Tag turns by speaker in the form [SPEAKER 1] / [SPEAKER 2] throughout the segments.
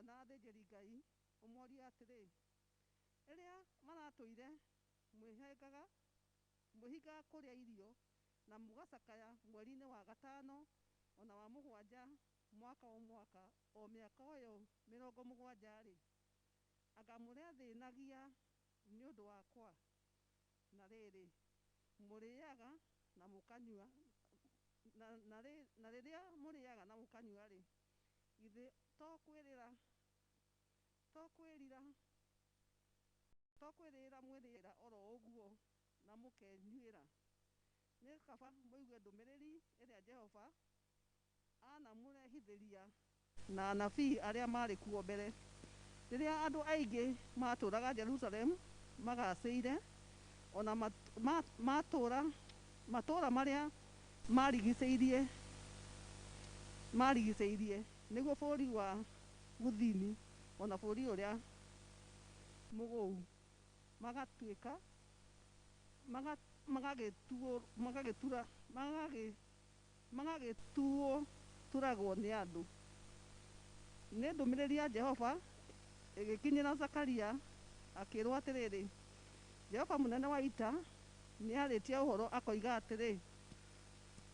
[SPEAKER 1] na athĩnjĩri Ngai ũmorie atĩrĩ, rĩrĩa maratũire mwĩhingaga kũrĩa irio na mũgacakaya mweri-inĩ wa gatano ona wa mũgwanja mwaka o mwaka o mĩaka ũyũ 70 anga mũrĩathĩnagia nĩ ũndũ wakwa, na rĩrĩ mũrĩaga na mũkanyua na rĩrĩa mũrĩaga na mũkanyua rĩ, githĩ to kwĩrĩra mwĩrĩra oro ũguo na mũkenyuĩra. Nĩ kaba mũigue ndũmĩrĩri ĩrĩa Jehova anamũrehithĩria na anabii arĩa marĩ kuo mbere. Rĩrĩa andũ aingĩ matũraga Jerusalem magacĩire, ona matũra marĩa marigicĩirie nĩguo bũrũri wa Gũthini ona bũrũri ũrĩa mũgũu magatuĩka magagĩturagwo nĩ andũ. Nĩ ndũmĩrĩri ya Jehova ĩgĩkinyĩra Zakaria akĩrwo atĩrĩrĩ, Jehova mũnene wa ita nĩarĩtie ũhoro akoiga atĩrĩ,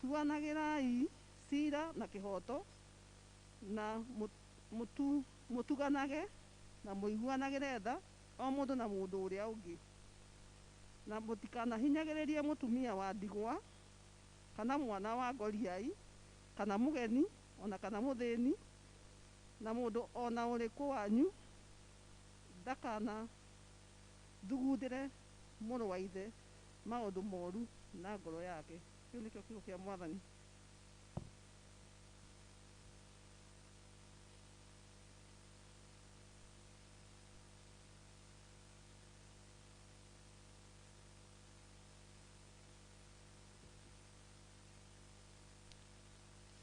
[SPEAKER 1] tuanagĩrai cira na kĩhoto na mũtuganage na mũiguanagĩre tha o mũndũ na mũndũ ũrĩa ũngĩ, na mũtikanahinyagĩrĩrie mũtumia wa ndigwa kana mwana wa ngoriai kana mũgeni ona kana mũthĩni, na mũndũ ona ũrĩkũ wanyu ndakanathugundĩre mũrũ wa ithe maũndũ moru na ngoro yake. Kĩu nĩkĩo kiugo kĩa Mwathani.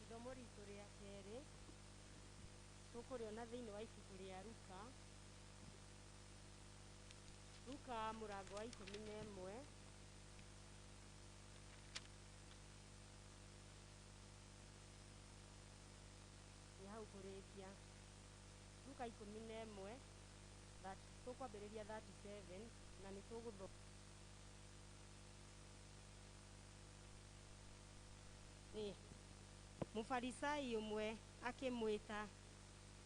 [SPEAKER 2] Isomo ritũ rĩa kerĩ tũkũrĩona thĩinĩ wa ibuku rĩa Luka mũrango wa 11 nĩ hau kũrĩkia. Luka 11 tũkwambĩrĩria 37 na nĩ tũgũthoma. Mũfarisai ũmwe akĩmwĩta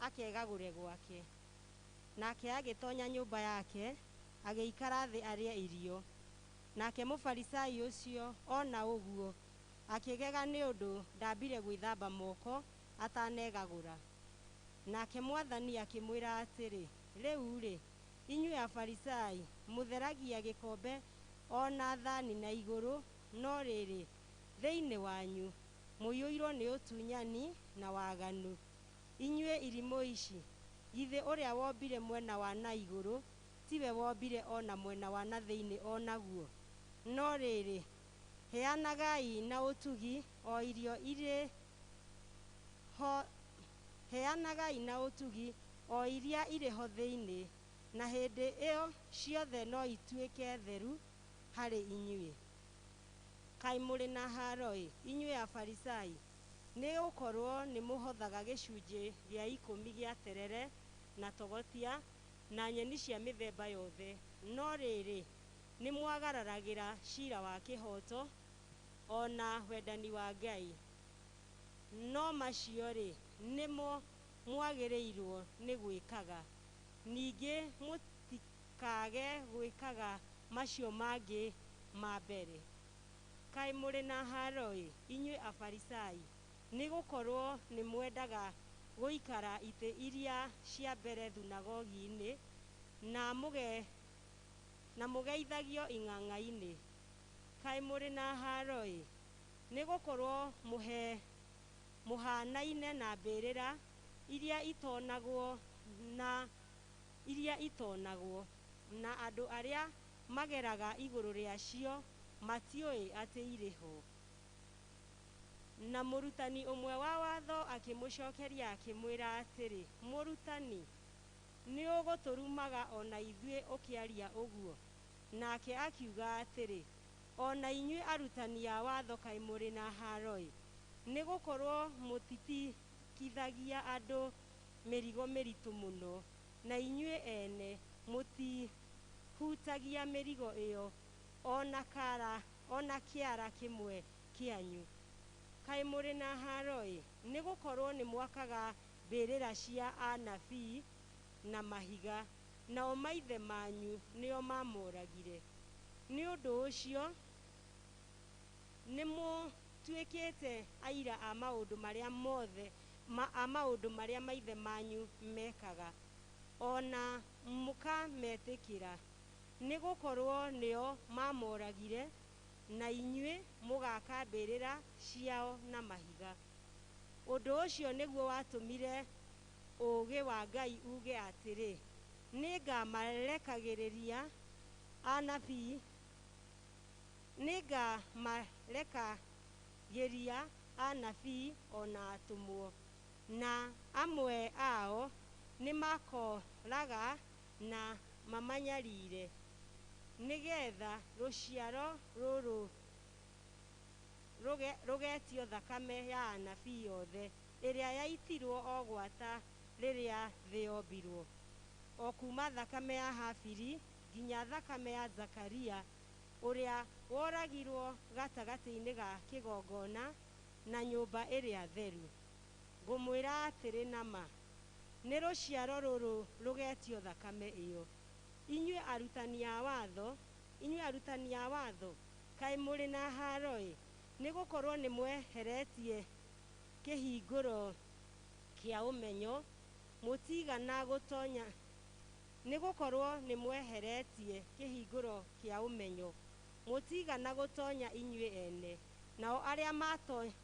[SPEAKER 2] akegagũre gwake, nake agĩtonya nyũmba yake agĩikara thĩ arĩe irio. Nake mũfarisai ũcio ona ũguo akĩgega nĩ ũndũ ndambire gwĩthamba moko atanegagũra. Nake Mwathani akĩmwĩra atĩrĩ, rĩu-rĩ, inyuĩ afarisai mũtheragia gĩkombe ona thani na igũrũ, no rĩrĩ thĩinĩ wanyu mũiyũirwo nĩ ũtunyani na waganu. Inyuĩ irimũ ici, githĩ ũrĩa wombire mwena wa na igũrũ tiwe wombire ona mwena wa na thĩinĩ onaguo? No rĩrĩ heanagai na ũtugi o irio iria irĩ ho thĩinĩ, na hĩndĩ ĩyo ciothe no ituĩke theru harĩ inyuĩ. Kaĩ mũrĩ na haro-ĩ, inyuĩ afarisai, nĩ gũkorwo nĩ mũhothaga gĩcunjĩ gĩa 10 gĩa terere na togotia na nyeni cia mĩthemba yothe, no rĩrĩ nĩ mwagararagĩra cira wa kĩhoto ona wendani wa Ngai. No macio-rĩ nĩmo mwagĩrĩirwo nĩ gwĩkaga. Ningĩ mũtikage gwĩkaga macio mangĩ ma mbere. Kaĩ mũrĩ na haro-ĩ, inyuĩ afarisai, nĩ gũkorwo nĩ mwendaga gũikara itĩ iria cia mbere thunagogi-inĩ na mũgeithagio ing'ang'a-inĩ. Kaĩ mũrĩ na haro-ĩ, nĩ gũkorwo mũhanaine na mbĩrĩra iria itonagwo na andũ arĩa mageraga igũrũ rĩacio matiũĩ atĩ irĩ ho. Na mũrutani ũmwe wa watho akĩmũcokeria akĩmwĩra atĩrĩ, mũrutani, nĩ ũgũtũrumaga ona ithuĩ ũkĩaria ũguo? Nake akiuga atĩrĩ, ona inyuĩ arutani a watho kaĩ mũrĩ na haro-ĩ, nĩ gũkorwo mũtitikithagia andũ mĩrigo mĩritũ mũno, na inyuĩ ene mũtihutagia mĩrigo ĩyo ona kĩara kĩmwe kĩanyu. Kaĩ mũrĩ na haro-ĩ, nĩ gũkorwo nĩ mwakaga mbĩrĩra cia anabii na mahiga, nao maithe manyu nĩo mamoragire. Nĩ ũndũ ũcio nĩ mũtuĩkĩte aira a maũndũ marĩa maithe manyu mekaga, ona mũkametĩkĩra, nĩ gũkorwo nĩo mamoragire, na inyuĩ mũgaka mbĩrĩra ciao na mahiga. Ũndũ ũcio nĩguo watũmire ũũgĩ wa Ngai uge atĩrĩ, nĩngamarekagĩrĩria anabii ona atũmwo, na amwe ao nĩ makoraga na mamanyarire, nĩgetha rũciaro rũrũ rũgetio thakame ya anabii othe ĩrĩa yaitirwo o gwata rĩrĩa thĩ yombirwo, o kuma thakame ya Habili nginya thakame ya Zakaria ũrĩa woragirwo gatagatĩ-inĩ ga kĩgongona na nyũmba ĩrĩa theru. Ngũmwĩra atĩrĩ nama, nĩ rũciaro rũrũ rũgetio thakame ĩyo. Inyuĩ arutani a watho, kaĩ mũrĩ na haro-ĩ, nĩ gũkorwo nĩ mweheretie kĩhingũro kĩa ũmenyo, mũtigana inyuĩ ene, nao arĩa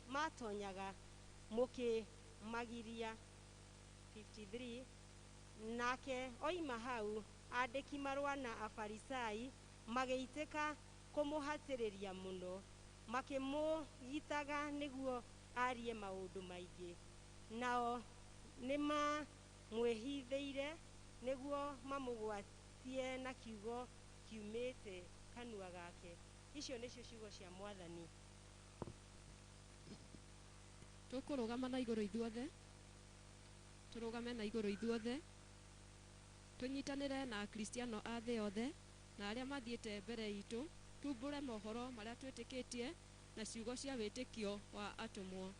[SPEAKER 2] matonyaga mũkĩmagiria. 53. Nake oima hau, andĩki marũa na afarisai magĩitĩka kũmũhatĩrĩria mũno, makĩmũgitaga nĩguo arie maũndũ maingĩ, nao nĩmamwĩhithĩire nĩguo mamũgwatie na kiugo kiumĩte kanua gake. Icio nĩcio ciugo cia Mwathani.
[SPEAKER 3] Tũkũrũgama na igũrũ ithuothe, tũrũgame na igũrũ ithuothe, tũnyitanĩre na akristiano a thĩ yothe na arĩa mathiĩte mbere itũ, tumbũre mohoro marĩa twĩtĩkĩtie na ciugo cia wĩtĩkio wa atũmwo.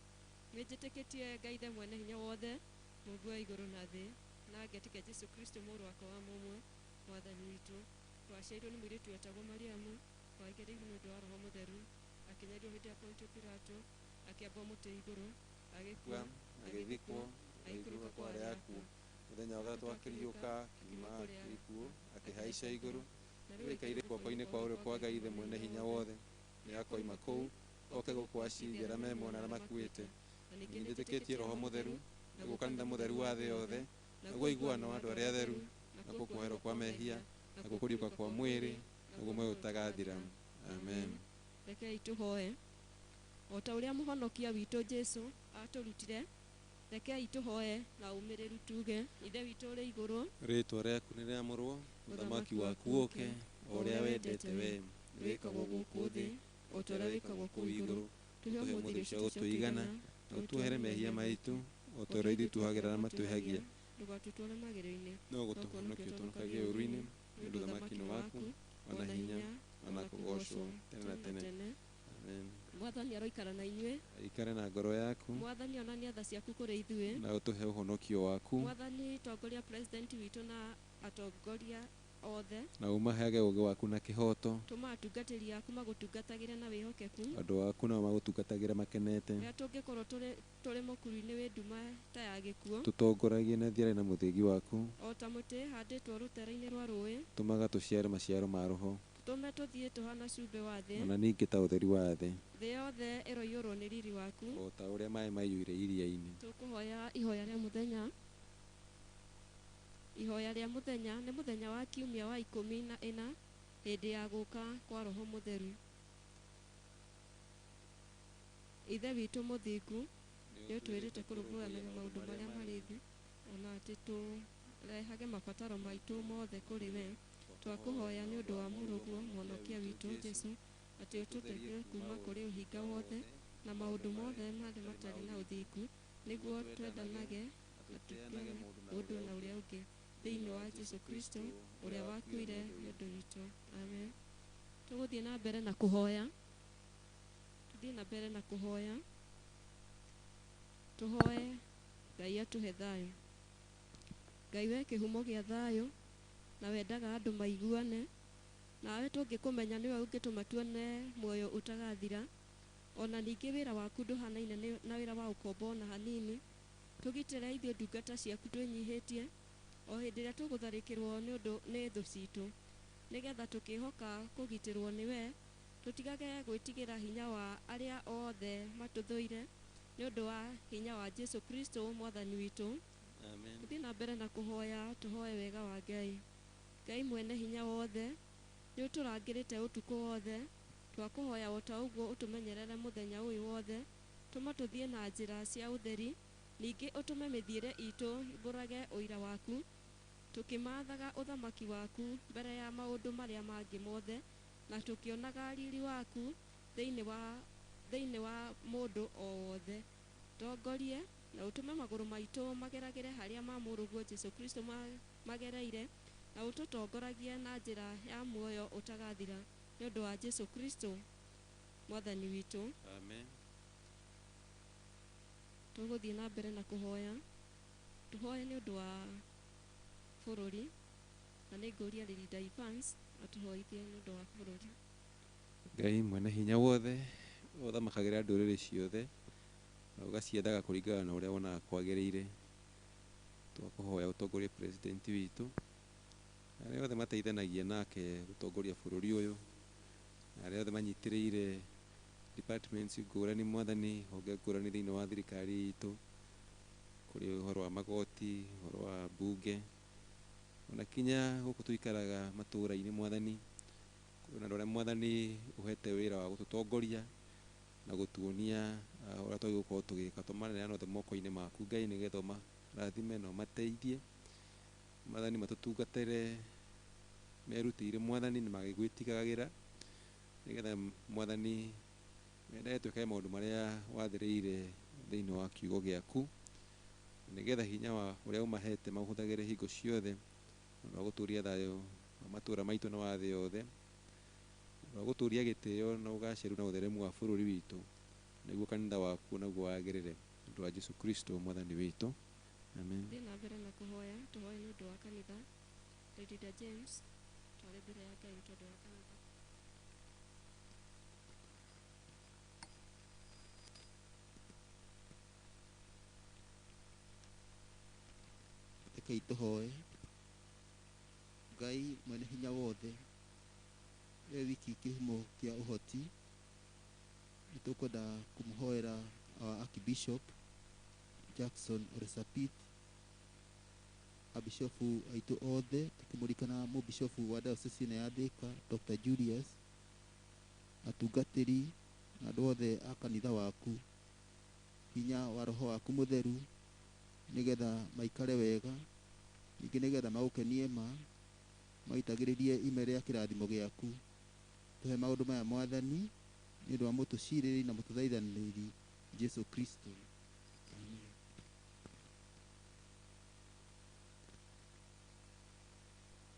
[SPEAKER 3] Nĩnjĩtĩkĩtie Ngai Ithe mwene hinya wothe, Mũmbi wa igũrũ na thĩ, na ngetĩkia Jesũ Kristo mũrũ wake wa mũmwe, Mwathani witũ, twaciarirwo nĩ mũirĩtu wetagwo Mariamu, wagĩrĩirwo nĩ ũndũ wa Roho Mũtheru, akĩnyario hĩndĩ ya Pontio Pilato, akĩambwo mũtĩ igũrũ, agĩkua, agĩthikwo, agĩikũrũka kwa arĩa akuũ, mũthenya wa gatatũ akĩriũka, akiuma gĩkuũ, akĩhaica igũrũ, rĩu aikaire guoko-inĩ kwa ũrĩo kwa Ngai Ithe mwene hinya wothe, nĩakoima kũu, oke gũkũ aciirithia arĩa me muoyo na arĩa makuĩte. Ningĩ nĩnjĩtĩkĩtie Roho Mũtheru, naguo kanitha mũtheru wa thĩ yothe, naguo iguano wa andũ arĩa atheru, nakuo kuoherwo kwa mehia, nakuo kũriũka kwa mwĩrĩ, naguo muoyo ũtagathira. Amen. Rekei tũhoe. O ta ũrĩa mũhonokia witũ Jesũ atũrutire, rekei tũhoe na ũmĩrĩru tuge, Ithe witũ ũrĩ igũrũ,
[SPEAKER 4] rĩĩtwa rĩaku nĩ rĩamũrwo, ũthamaki waku ũke, o ũrĩa wendete wee, wĩkagwo gũkũ thĩ, o ta ũrĩa wĩkagwo kũu igũrũ. Tũhe ũmũthĩ cia gũtũigana, na ũtuohere mehia maitũ, o ta ũrĩa ithuĩ tuohagĩra arĩa matwĩhagia,
[SPEAKER 3] ndũgatũtware magerio-inĩ,
[SPEAKER 4] no gũtũhonokia ũtũhonokagie ũũru-inĩ, nĩ ũndũ ũthamaki nĩ waku, ona hinya, ona kũgocwo tene na tene. Amen.
[SPEAKER 3] Mwathani aroikara na inyuĩ,
[SPEAKER 4] aikare na ngoro yaku,
[SPEAKER 3] Mwathani onania tha ciaku kũrĩ ithuĩ,
[SPEAKER 4] na ũtũhe ũhonokio waku,
[SPEAKER 3] Mwathani tongoria president witũ na atongoria othe,
[SPEAKER 4] na ũmaheage ũũgĩ waku na kĩhoto,
[SPEAKER 3] tũma atungatĩri aku magũtungatagĩre na wĩhokeku,
[SPEAKER 4] andũ aku nao magũtungatagĩre makenete,
[SPEAKER 3] rĩrĩa tũngĩkorwo tũrĩ mũkuru-inĩ wĩ nduma ta ya gĩkuũ,
[SPEAKER 4] tũtongoragie na thiarĩ na mũthĩgi waku,
[SPEAKER 3] o ta mũtĩ handĩtwo rũtere-inĩ rwa rũĩ,
[SPEAKER 4] tũmaga tũciare maciaro ma Roho,
[SPEAKER 3] tũme tũthiĩ tũhana cumbĩ wa thĩ,
[SPEAKER 4] ona ningĩ ta ũtheri wa thĩ,
[SPEAKER 3] thĩ yothe ĩroiyũrwo nĩ riri waku,
[SPEAKER 4] o ta ũrĩa maĩ maiyũire iria-inĩ.
[SPEAKER 3] Tũkũhoya ihoya rĩa mũthenya. Ihoya rĩa mũthenya nĩ mũthenya wa kiumia wa 14 hĩndĩ ya gũka kwa Roho Mũtheru. Ithe witũ mũthingu, nĩ ũtwĩrĩte kũrũmbũyanagia maũndũ marĩa marĩ thĩ, ona atĩ tũrehage mabataro maitũ mothe kũrĩ we. Twakũhoya nĩ ũndũ wa mũrũguo mũhonokia witũ Jesũ, atĩ ũtũteithie kuma kũrĩ ũhinga wothe na maũndũ mothe marĩa matarĩ na ũthingu, nĩguo twendanage na tũkĩheanage mũndũ na ũrĩa ũngĩ thĩinĩ wa Jesũ Kristo ũrĩa wakuire nĩ ũndũ witũ. Amen. Tũgũthiĩ na mbere na kũhoya. Tũthiĩ na mbere na kũhoya. Tũhoe Ngai atũhe thayũ. Ngai we kĩhumo gĩa thayũ, na wendaga andũ maiguane, nawe tũngĩkũmenya nĩwe ũngĩtũma tuone muoyo ũtagathira. Ona ningĩ wĩra waku ndũhanaine na wĩra wa ũkombo ona hanini. Tũgitĩre ithuĩ ndungata ciaku twĩnyihĩtie o hĩndĩ ĩrĩa tũgũtharĩkĩrwo nĩ thũ citũ, nĩgetha tũkĩhoka kũgitĩrwo nĩwe, tũtigage gwĩtigĩra hinya wa arĩa othe matũthũire nĩ ũndũ wa hinya wa Jesũ Kristo mwathani witũ.
[SPEAKER 4] Amen.
[SPEAKER 3] Tũthiĩ na mbere na kũhoya, tũhoe wega wa Ngai. Ngai mwene hinya wothe, nĩ ũtũrangĩrĩte ũtukũ wothe, twakũhoya o ta ũguo ũtũmenyerere mũthenya ũyũ wothe, tũma tũthiĩ na njĩra cia ũtheri, ningĩ ũtũme mĩthiĩre itũ mbũrage ũira waku, tũkĩmathaga ũthamaki waku mbere ya maũndũ marĩa mangĩ mothe, na tũkĩonaga riri waku thĩinĩ wa mũndũ o wothe. Tongorie na ũtũme magũrũ maitũ mageragĩre harĩa ma mũrũguo Jesũ Kristo magereire, na ũtũtongoragie na njĩra ya muoyo ũtagathira nĩ ũndũ wa Jesũ Kristo mwathani witũ.
[SPEAKER 4] Amen.
[SPEAKER 3] Tũgũthiĩ na mbere na kũhoya. Tũhoe nĩ ũndũ wa bũrũri, na nĩ ngũria Linda Evans atũhoithie nĩ ũndũ wa bũrũri.
[SPEAKER 4] Ngai mwene hinya wothe, ũthamakagĩra ndũrĩrĩ ciothe, na ũgaciendaga kũringana na ũrĩa wonaga kwagĩrĩire. Twakũhoya ũtongorie president witũ, na arĩa othe mateithanagia nake gũtongoria bũrũri ũyũ, na arĩa othe manyitĩrĩire departments ngũrani mwathani, honge ngũrani thĩinĩ wa thirikari itũ, kũrĩ ũhoro wa magoti, ũhoro wa mbunge, ona kinya gũkũ tũikaraga matũũra-inĩ mwathani, kũrĩ na ũrĩa mwathani ũhete wĩra wa gũtũtongoria na gũtuonia ũrĩa twagĩrĩirwo tũgĩka. Tũmaneana othe moko-inĩ maku Ngai, nĩgetha ũmarathime na ũmateithie mwathani, matũtungatĩre merutĩire mwathani na magĩgwĩtigagĩra, nĩgetha mwathani mendaga twĩkage maũndũ marĩa wathĩrĩire thĩinĩ wa kiugo gĩaku, nĩgetha hinya wa ũrĩa ũmahete mahũthagĩre hingo ciothe na gũtũria thayũ wa matũũra maitũ na wa thĩ yothe, na gũtũria gĩtĩo na ũgacĩru na ũtheremu wa bũrũri witũ, nĩguo kanitha waku naguo wagĩrĩre nĩ ũndũ wa Jesũ Kristo mwathani witũ. Amen.
[SPEAKER 3] Thiĩ na mbere na kũhoya. Tũhoe nĩ ũndũ wa kanitha. Linda James twarĩ mbere ya Ngai tondũ wa kanitha.
[SPEAKER 5] Rekei tũhoe. Ngai mwene hinya wothe, we wiki kĩhumo kĩa ũhoti, nĩ tũkwenda kũmũhoera Archbishop Jackson Oresapit, abishofu aitũ othe, tukĩmũrikana mũbishofu wa diocese ya Thika Dr. Julius, atungatĩri na andũ othe a kanitha waku, hinya wa roho waku mũtheru, nĩgetha maikare wega, ningĩ nĩgetha magũkenie maitagĩrĩrie ime rĩa kĩrathimo gĩaku. Tũhe maũndũ maya mwathani, nĩ ũndũ wa mũtũcirĩri na mũtũthaithanĩri Jesũ Kristo. Amen.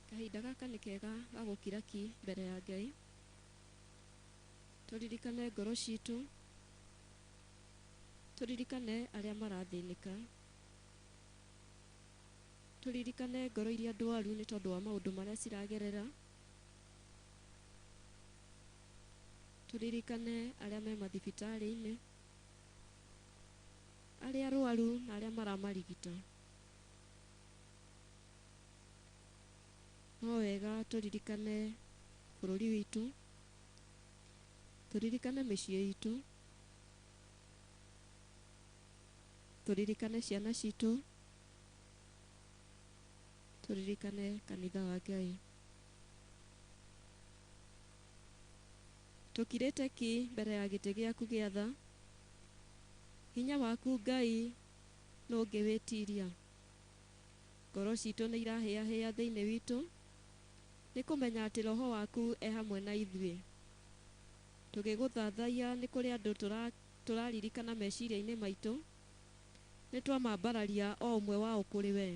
[SPEAKER 3] Kahinda gaka nĩ kega ga gũkira ki mbere ya Ngai. Tũririkane ngoro citũ, tũririkane arĩa marathĩnĩka, tũririkane ngoro iria ndwaru nĩ tondũ wa maũndũ marĩa ciragerera, tũririkane arĩa me mathibitarĩ-inĩ, arĩa arwaru na arĩa maramarigita. No wega tũririkane bũrũri witũ, tũririkane mĩciĩ itũ, tũririkane ciana citũ, tũririkane kanitha wa Ngai. Tũkirĩte ki mbere ya gĩtĩ gĩaku gĩa tha, hinya waku Ngai nũ ũngĩwĩtiria. Ngoro citũ nĩ irahĩahĩa thĩinĩ witũ, nĩ kũmenya atĩ roho waku e hamwe na ithuĩ. Tũgĩgũthathaiya nĩ kũrĩ andũ tũraririkana meciria-inĩ maitũ, nĩtwamambararia o ũmwe wao kũrĩ we.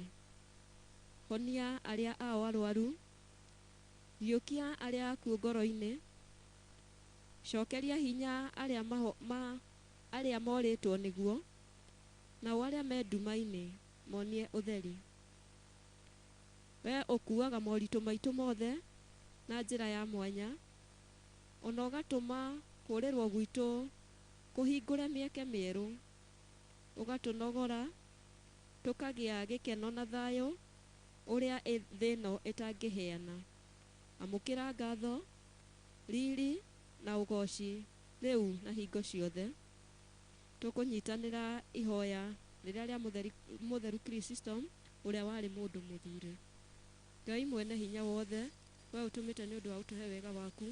[SPEAKER 3] Honia arĩa ao arwaru, riũkia arĩa akuũ ngoro-inĩ, cokeria hinya arĩa morĩtwo nĩguo, nao arĩa me nduma-inĩ monie ũtheri. We ũkuaga moritũ maitũ mothe na njĩra ya mwanya, ona ũgatũma kũũrĩrwo gwitũ kũhingũre mĩeke mĩerũ, ũgatũnogora tũkagĩa gĩkeno na thayũ ũrĩa thĩ ĩno ĩtangĩheana. Amũkĩra ngatho, riri na ũgoci rĩu na hingo ciothe. Tũkũnyitanĩra ihoya rĩrĩa rĩa mũtheru Kristom ũrĩa warĩ mũndũ mũthure. Ngai mwene hinya wothe, we ũtũmĩte nĩ ũndũ wa ũtũhe wega waku,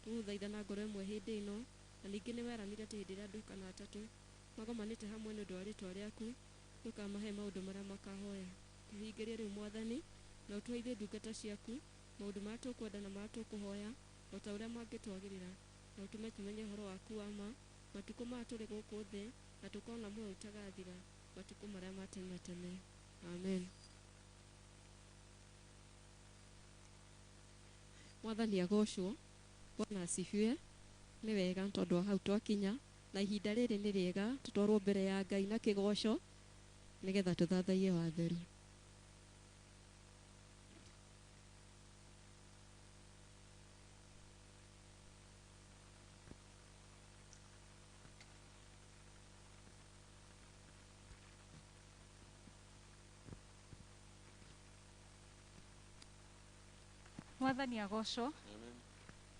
[SPEAKER 3] tũgũthaitha na ngoro ĩmwe hĩndĩ ĩno, na ningĩ nĩ weranire atĩ hĩndĩ ĩrĩa andũ kana atatũ magomanĩte hamwe nĩ ũndũ wa rĩĩtwa rĩaku, ndũkamahe maũndũ marĩa makahoya. Tũhingĩrie rĩu Mwathani, na ũtũheithie ndungata ciaku maũndũ marĩa tũkwenda na marĩa tũkũhoya, o ta ũrĩa mangĩtwagĩrĩra, na ũtũme tũmenye ũhoro waku wa ma matukũ maya tũrĩ gũkũ thĩ, na tũkona muoyo ũtagathira matukũ marĩa ma tene na tene. Amen. Mwathani agocwo. Bwana asifiwe. Nĩ wega tondũ wa hau twakinya, na ihinda rĩrĩ nĩ rĩega tũtwarwo mbere ya Ngai na kĩgoco nĩgetha tũthathaie watheru.
[SPEAKER 6] Mwathani agocwo.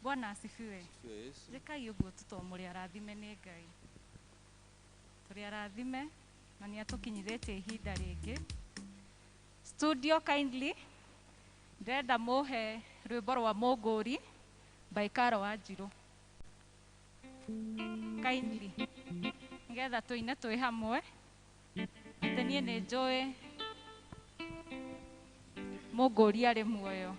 [SPEAKER 6] Bwana asifiwe. Jekai ũguo tũtomũrĩ arathime nĩ Ngai. Tũrĩ arathime na nĩ atũkinyithĩtie ihinda rĩngĩ. Studio kindly ndĩrenda mũhe rwĩmbo rwa Mũngũri by Karo wa Njirũ. Kindly nĩgetha tũine twĩ hamwe, atĩ niĩ nĩ njũĩ Mũngũri arĩ muoyo.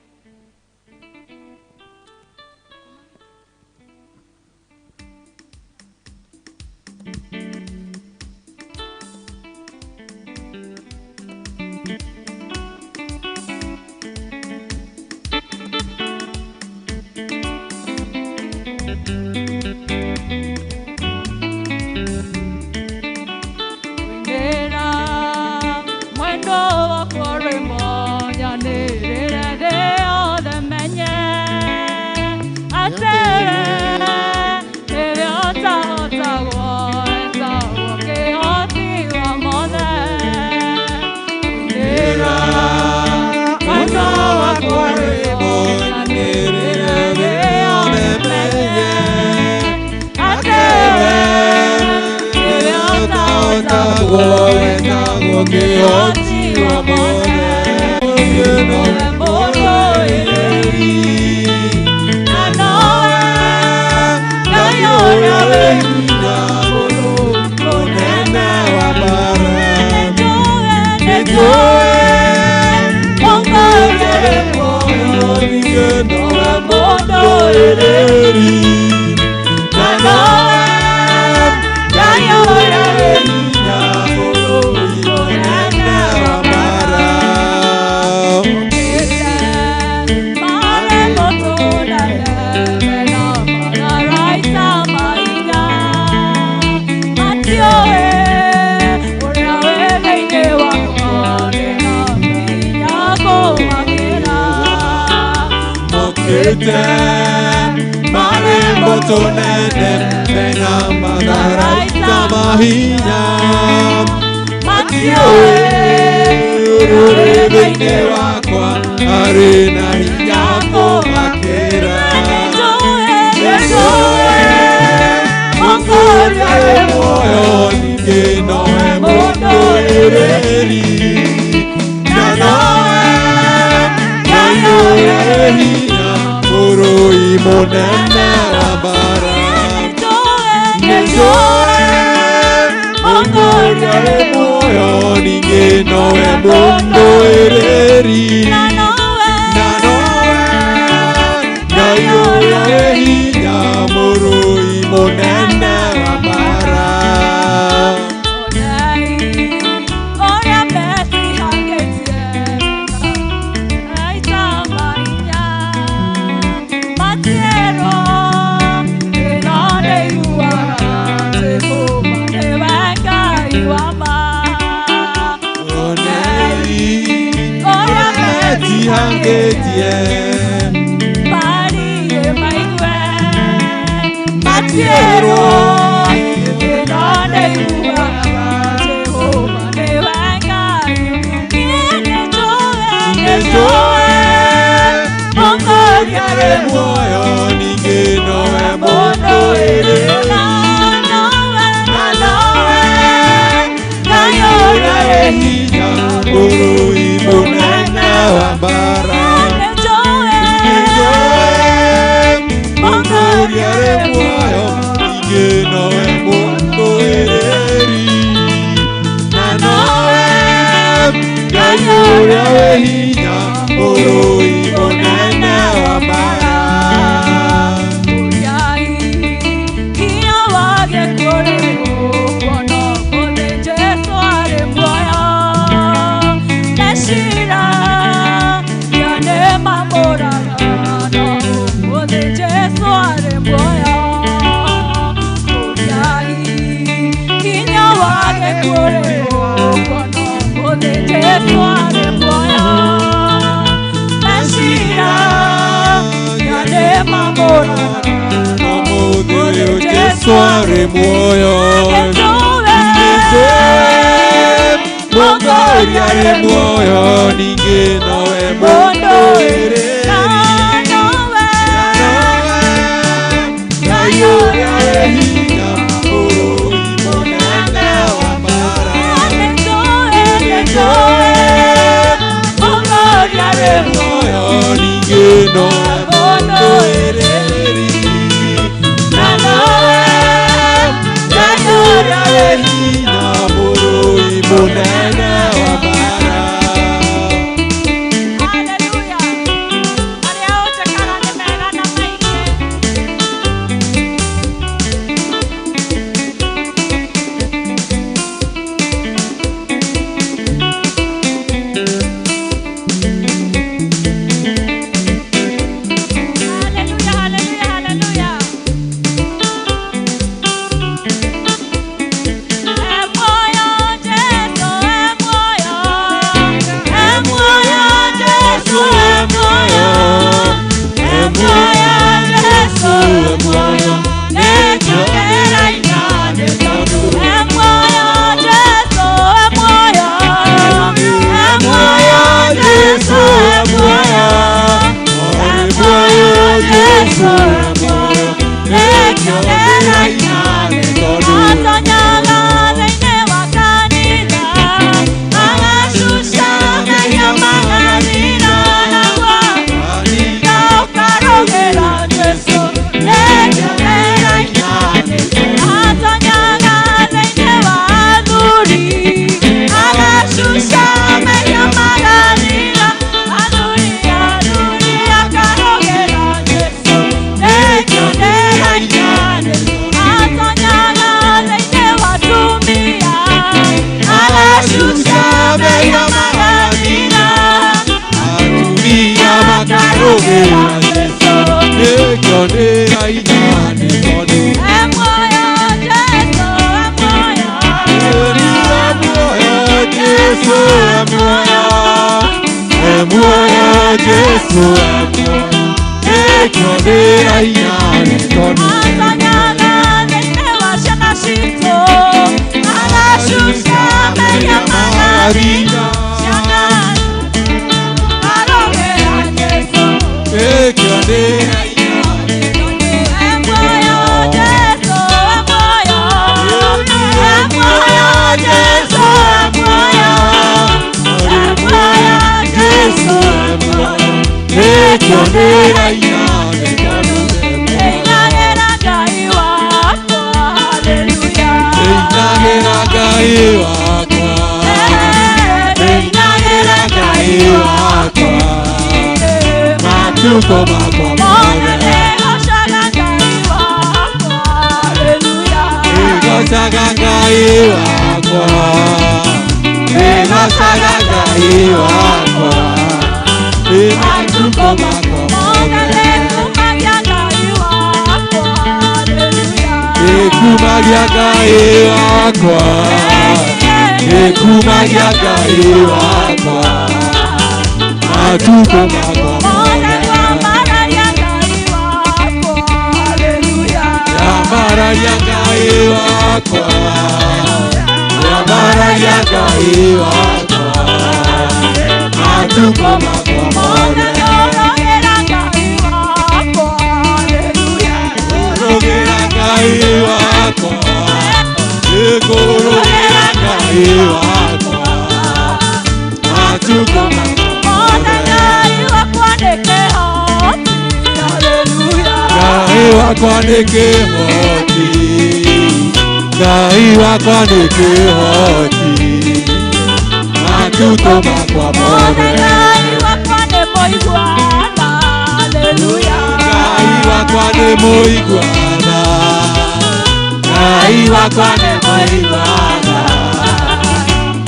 [SPEAKER 4] ihangetie
[SPEAKER 6] Marie maigwe Matiero None iwa Jehova ne wenga Nejoe Mungu yare
[SPEAKER 4] moyo ningeno emondo ere hinya guru ibonena wambara Mungu yare moyo ningeno emondo ere nanoe gayura hinya guru ibonena wambara Soare moyo Mungu yare moyo ningeno emondo ere Kayo yare hinya oro imonana wambara Mungu yare moyo ningeno emondo ere matukũ makwa mothe
[SPEAKER 6] Yambararia Ngai wakwa, haleluya.
[SPEAKER 4] Yambararia Ngai wakwa, Yambararia Ngai wakwa, matukũ makwa mothe
[SPEAKER 6] Ngorogera Ngai wakwa, haleluya.
[SPEAKER 4] ngorogera Ngai wakwa, ngorogera Ngai wakwa, matukũ makwa mothe
[SPEAKER 6] Ngai wakwa nĩ kĩhoti, haleluya.
[SPEAKER 4] Ngai wakwa nĩ kĩhoti, Ngai wakwa nĩ kĩhoti, matukũ makwa mothe
[SPEAKER 6] Ngai wakwa nĩ mũiguana, haleluya.
[SPEAKER 4] Ngai wakwa nĩ mũiguana, Ngai wakwa nĩ mũiguana,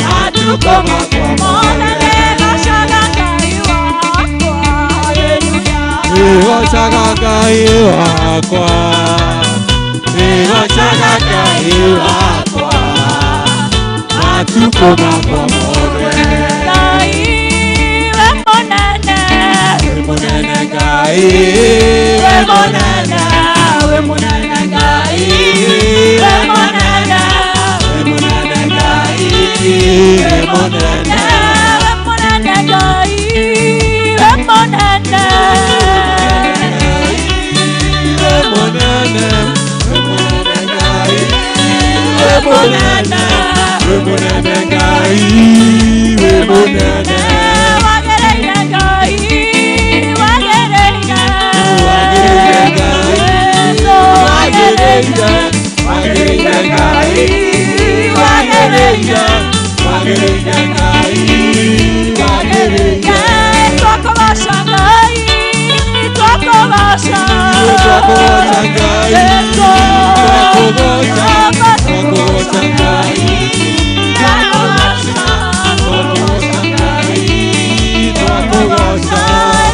[SPEAKER 4] matukũ makwa mothe
[SPEAKER 6] Nĩgocaga Ngai wakwa, haleluya.
[SPEAKER 4] nĩgocaga Ngai wakwa, nĩgocaga Ngai wakwa, matukũ makwa mothe
[SPEAKER 6] Ngai we mũnene,
[SPEAKER 4] wĩ mũnene Ngai,
[SPEAKER 6] we mũnene, we mũnene Ngai, we mũnene,
[SPEAKER 4] wĩ mũnene Ngai, wĩ mũnene
[SPEAKER 6] we mũnene Ngai, we mũnene. Wagereire Ngai, wagereire. Yesu, wagereire. Wagereire Ngai, wagereire. Twakũgoca Ngai, twakũgoca. Yesu, twakũgoca Ngai.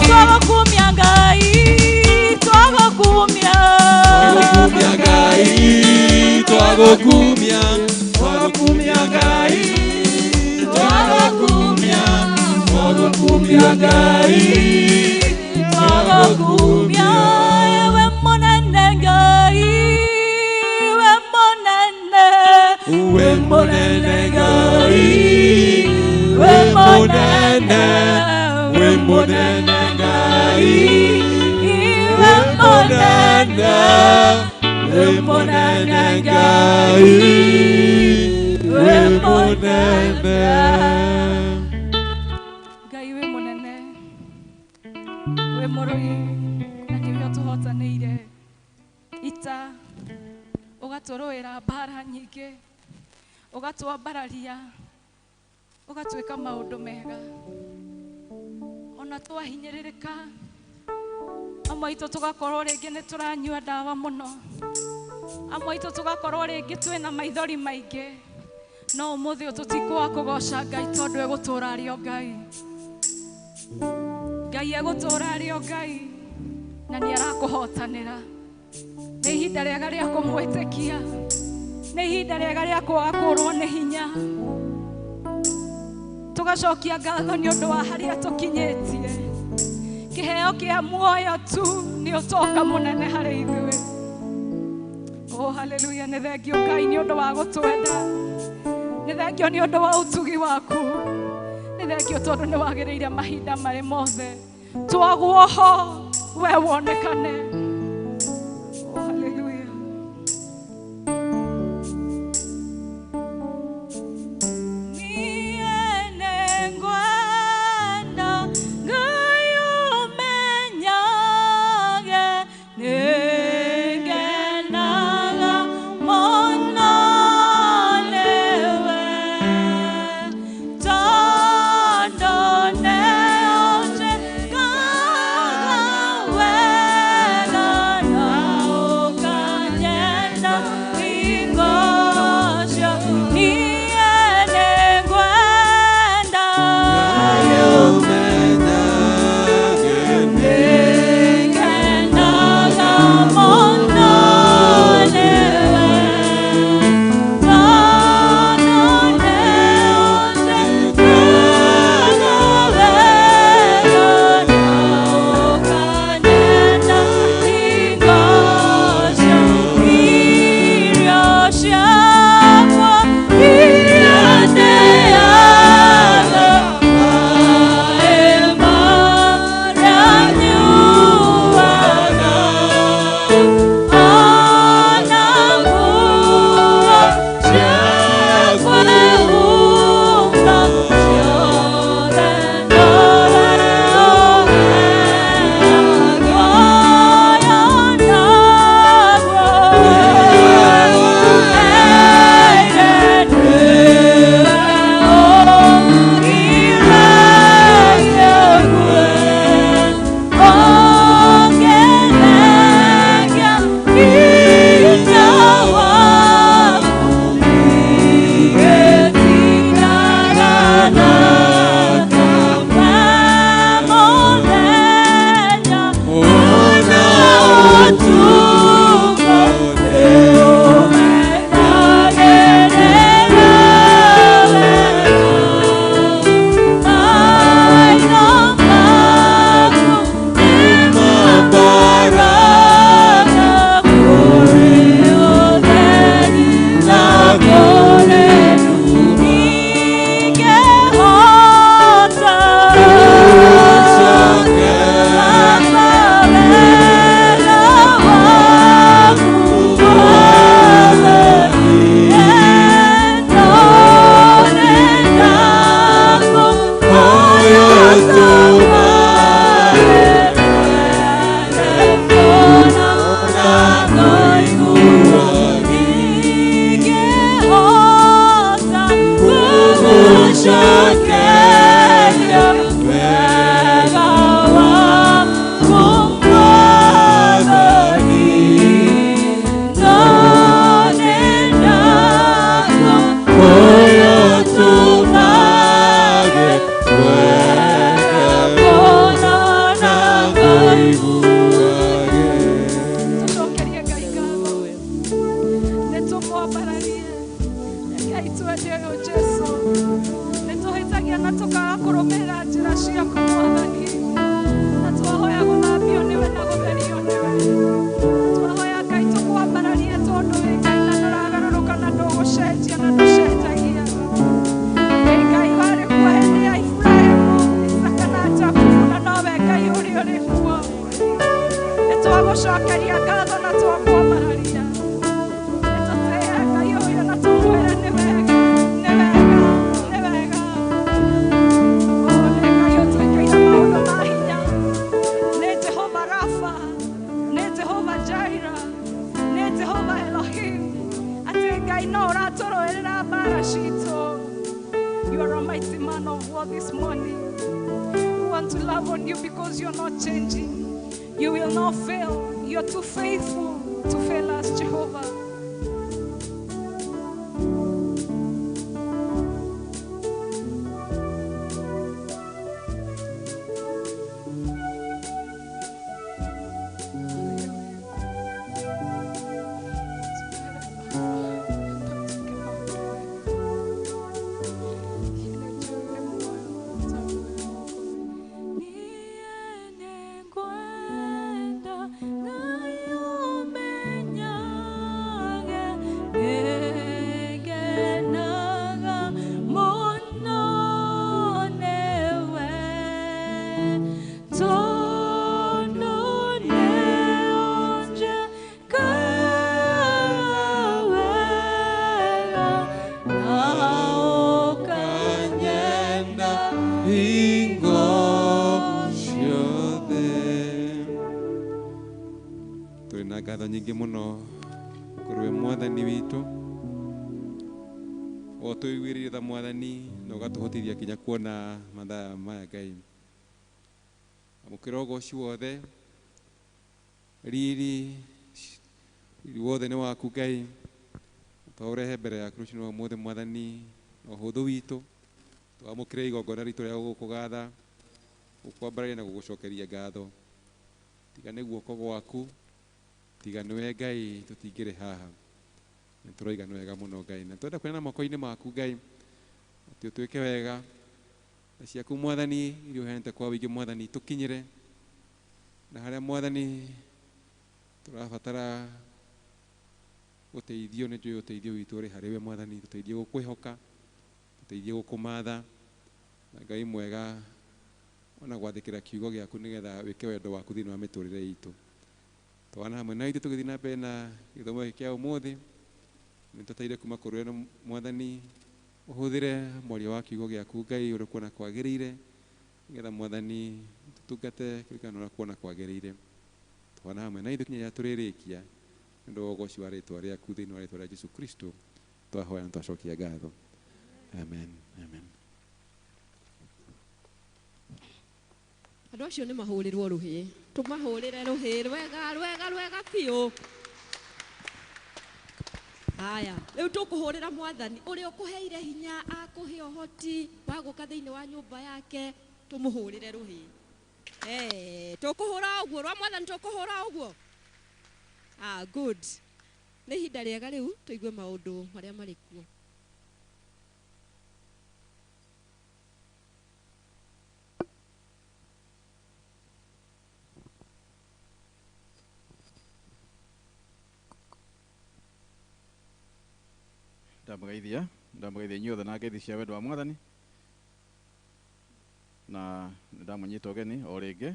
[SPEAKER 6] Twagũkumia Ngai, twagũkumia.
[SPEAKER 4] Twagũkumia Ngai, twagũkumia Ngai,
[SPEAKER 6] Twagũkumia, we mũnene Ngai, we mũnene.
[SPEAKER 4] we mũnene Ngai, we mũnene, we mũnene Ngai, we mũnene, we mũnene Ngai, we mũnene.
[SPEAKER 6] Ngai wĩ mũnene, wĩ mũrũi, na nĩwe ũtũhotanĩire ita, ũgatũrũĩra mbara nyingĩ, ũgatwambararia, ũgatwĩka maũndũ mega. Ona twahinyĩrĩrĩka, amwe aitũ tũgakorwo rĩngĩ nĩ tũranyua ndawa mũno, amwe aitũ tũgakorwo rĩngĩ twĩna maithori maingĩ, no ũmũthĩ tũtikũa kũgoca Ngai tondũ egũtũũra arĩ o Ngai. Ngai egũtũũra arĩ o Ngai na nĩ arakũhotanĩra. Nĩ ihinda rĩega rĩa kũmwĩtĩkia, nĩ ihinda rĩega rĩa kũgakũrwo nĩ hinya. Tũgacokia ngatho nĩ ũndũ wa harĩa tũkinyĩtie. Kĩheo kĩa muoyo tu nĩ ũtonga mũnene harĩ ithuĩ. Oh, haleluya, nĩ thengio Ngai nĩ ũndũ wa gũtwenda, nĩ thengio nĩ ũndũ wa ũtugi waku, nĩ thengio tondũ nĩ wagĩrĩire mahinda marĩ mothe. Twaguoho we wonekane. Oh, haleluya. want to love on you because you're not changing. You will not fail. You're too faithful to fail us, Jehovah.
[SPEAKER 4] ngatho nyingi muno kurwe mwathani witu o tuigwirire tha mwathani na ugatuhotithia kinya kuona mathaa maya Ngai amukira ugoci wothe riri wothe ni waku Ngai twaurehe mbere yaku rucini rwa mothe mwathani na uhuthu witu twamukire igongona ritu ria gukugatha gukwambararia na gugucokeria ngatho tiga nĩ guoko gwaku tiga nĩwe Ngai tũtingĩrĩ haha nĩ tũroiga nĩ wega mũno Ngai na twenda kwĩna moko-inĩ maku Ngai atĩ ũtwĩke wega na ciaku mwathani iria ũheanĩte kwa wĩingĩ mwathani tũkinyĩre na harĩa mwathani tũrabatara ũteithio nĩ njũĩ ũteithio witũ ũrĩ harĩ we mwathani tũteithie gũkwĩhoka tũteithie gũkũmatha na Ngai mwega ona gwathĩkĩra kiugo gĩaku nĩgetha wĩke wendo waku thĩinĩ wa mĩtũrĩre itũ twana hamwe na ithuĩ tũgĩthiĩ na mbere na gĩthomo gĩkĩ kĩa ũmũthĩ nĩ tũteire kuma kũrĩ we mwathani ũhũthĩre mwaria wa kiugo gĩaku Ngai ũrĩa kuona kwagĩrĩire nĩgetha mwathani tũtungate kũringana na ũrĩa kuona kwagĩrĩire twana hamwe na ithuĩ kinya tũrĩrĩkia nĩ ũndũ wa ũgoci wa rĩĩtwa rĩaku thĩinĩ wa rĩĩtwa rĩa Jesũ Kristo twahoya na twacokia ngatho amen amen.
[SPEAKER 3] Andũ acio nĩ mahũrĩrwo rũhĩ tũmahũrĩre rũhĩ rwega rwega rwega biũ. Haya rĩu tũkũhũrĩra mwathani ũrĩa ũkũheire hinya akũhe ũhoti wa gũka thĩinĩ wa nyũmba yake tũmũhũrĩre rũhĩ. Tũkũhũra ũguo rwa mwathani tũkũhũra ũguo. Good. Nĩ ihinda rĩega rĩu tũigue maũndũ marĩa marĩ kuo.
[SPEAKER 7] ndamũgeithia inyuothe na ngeithi cia wendo wa mwathani na ndamũnyita ũgeni o rĩngĩ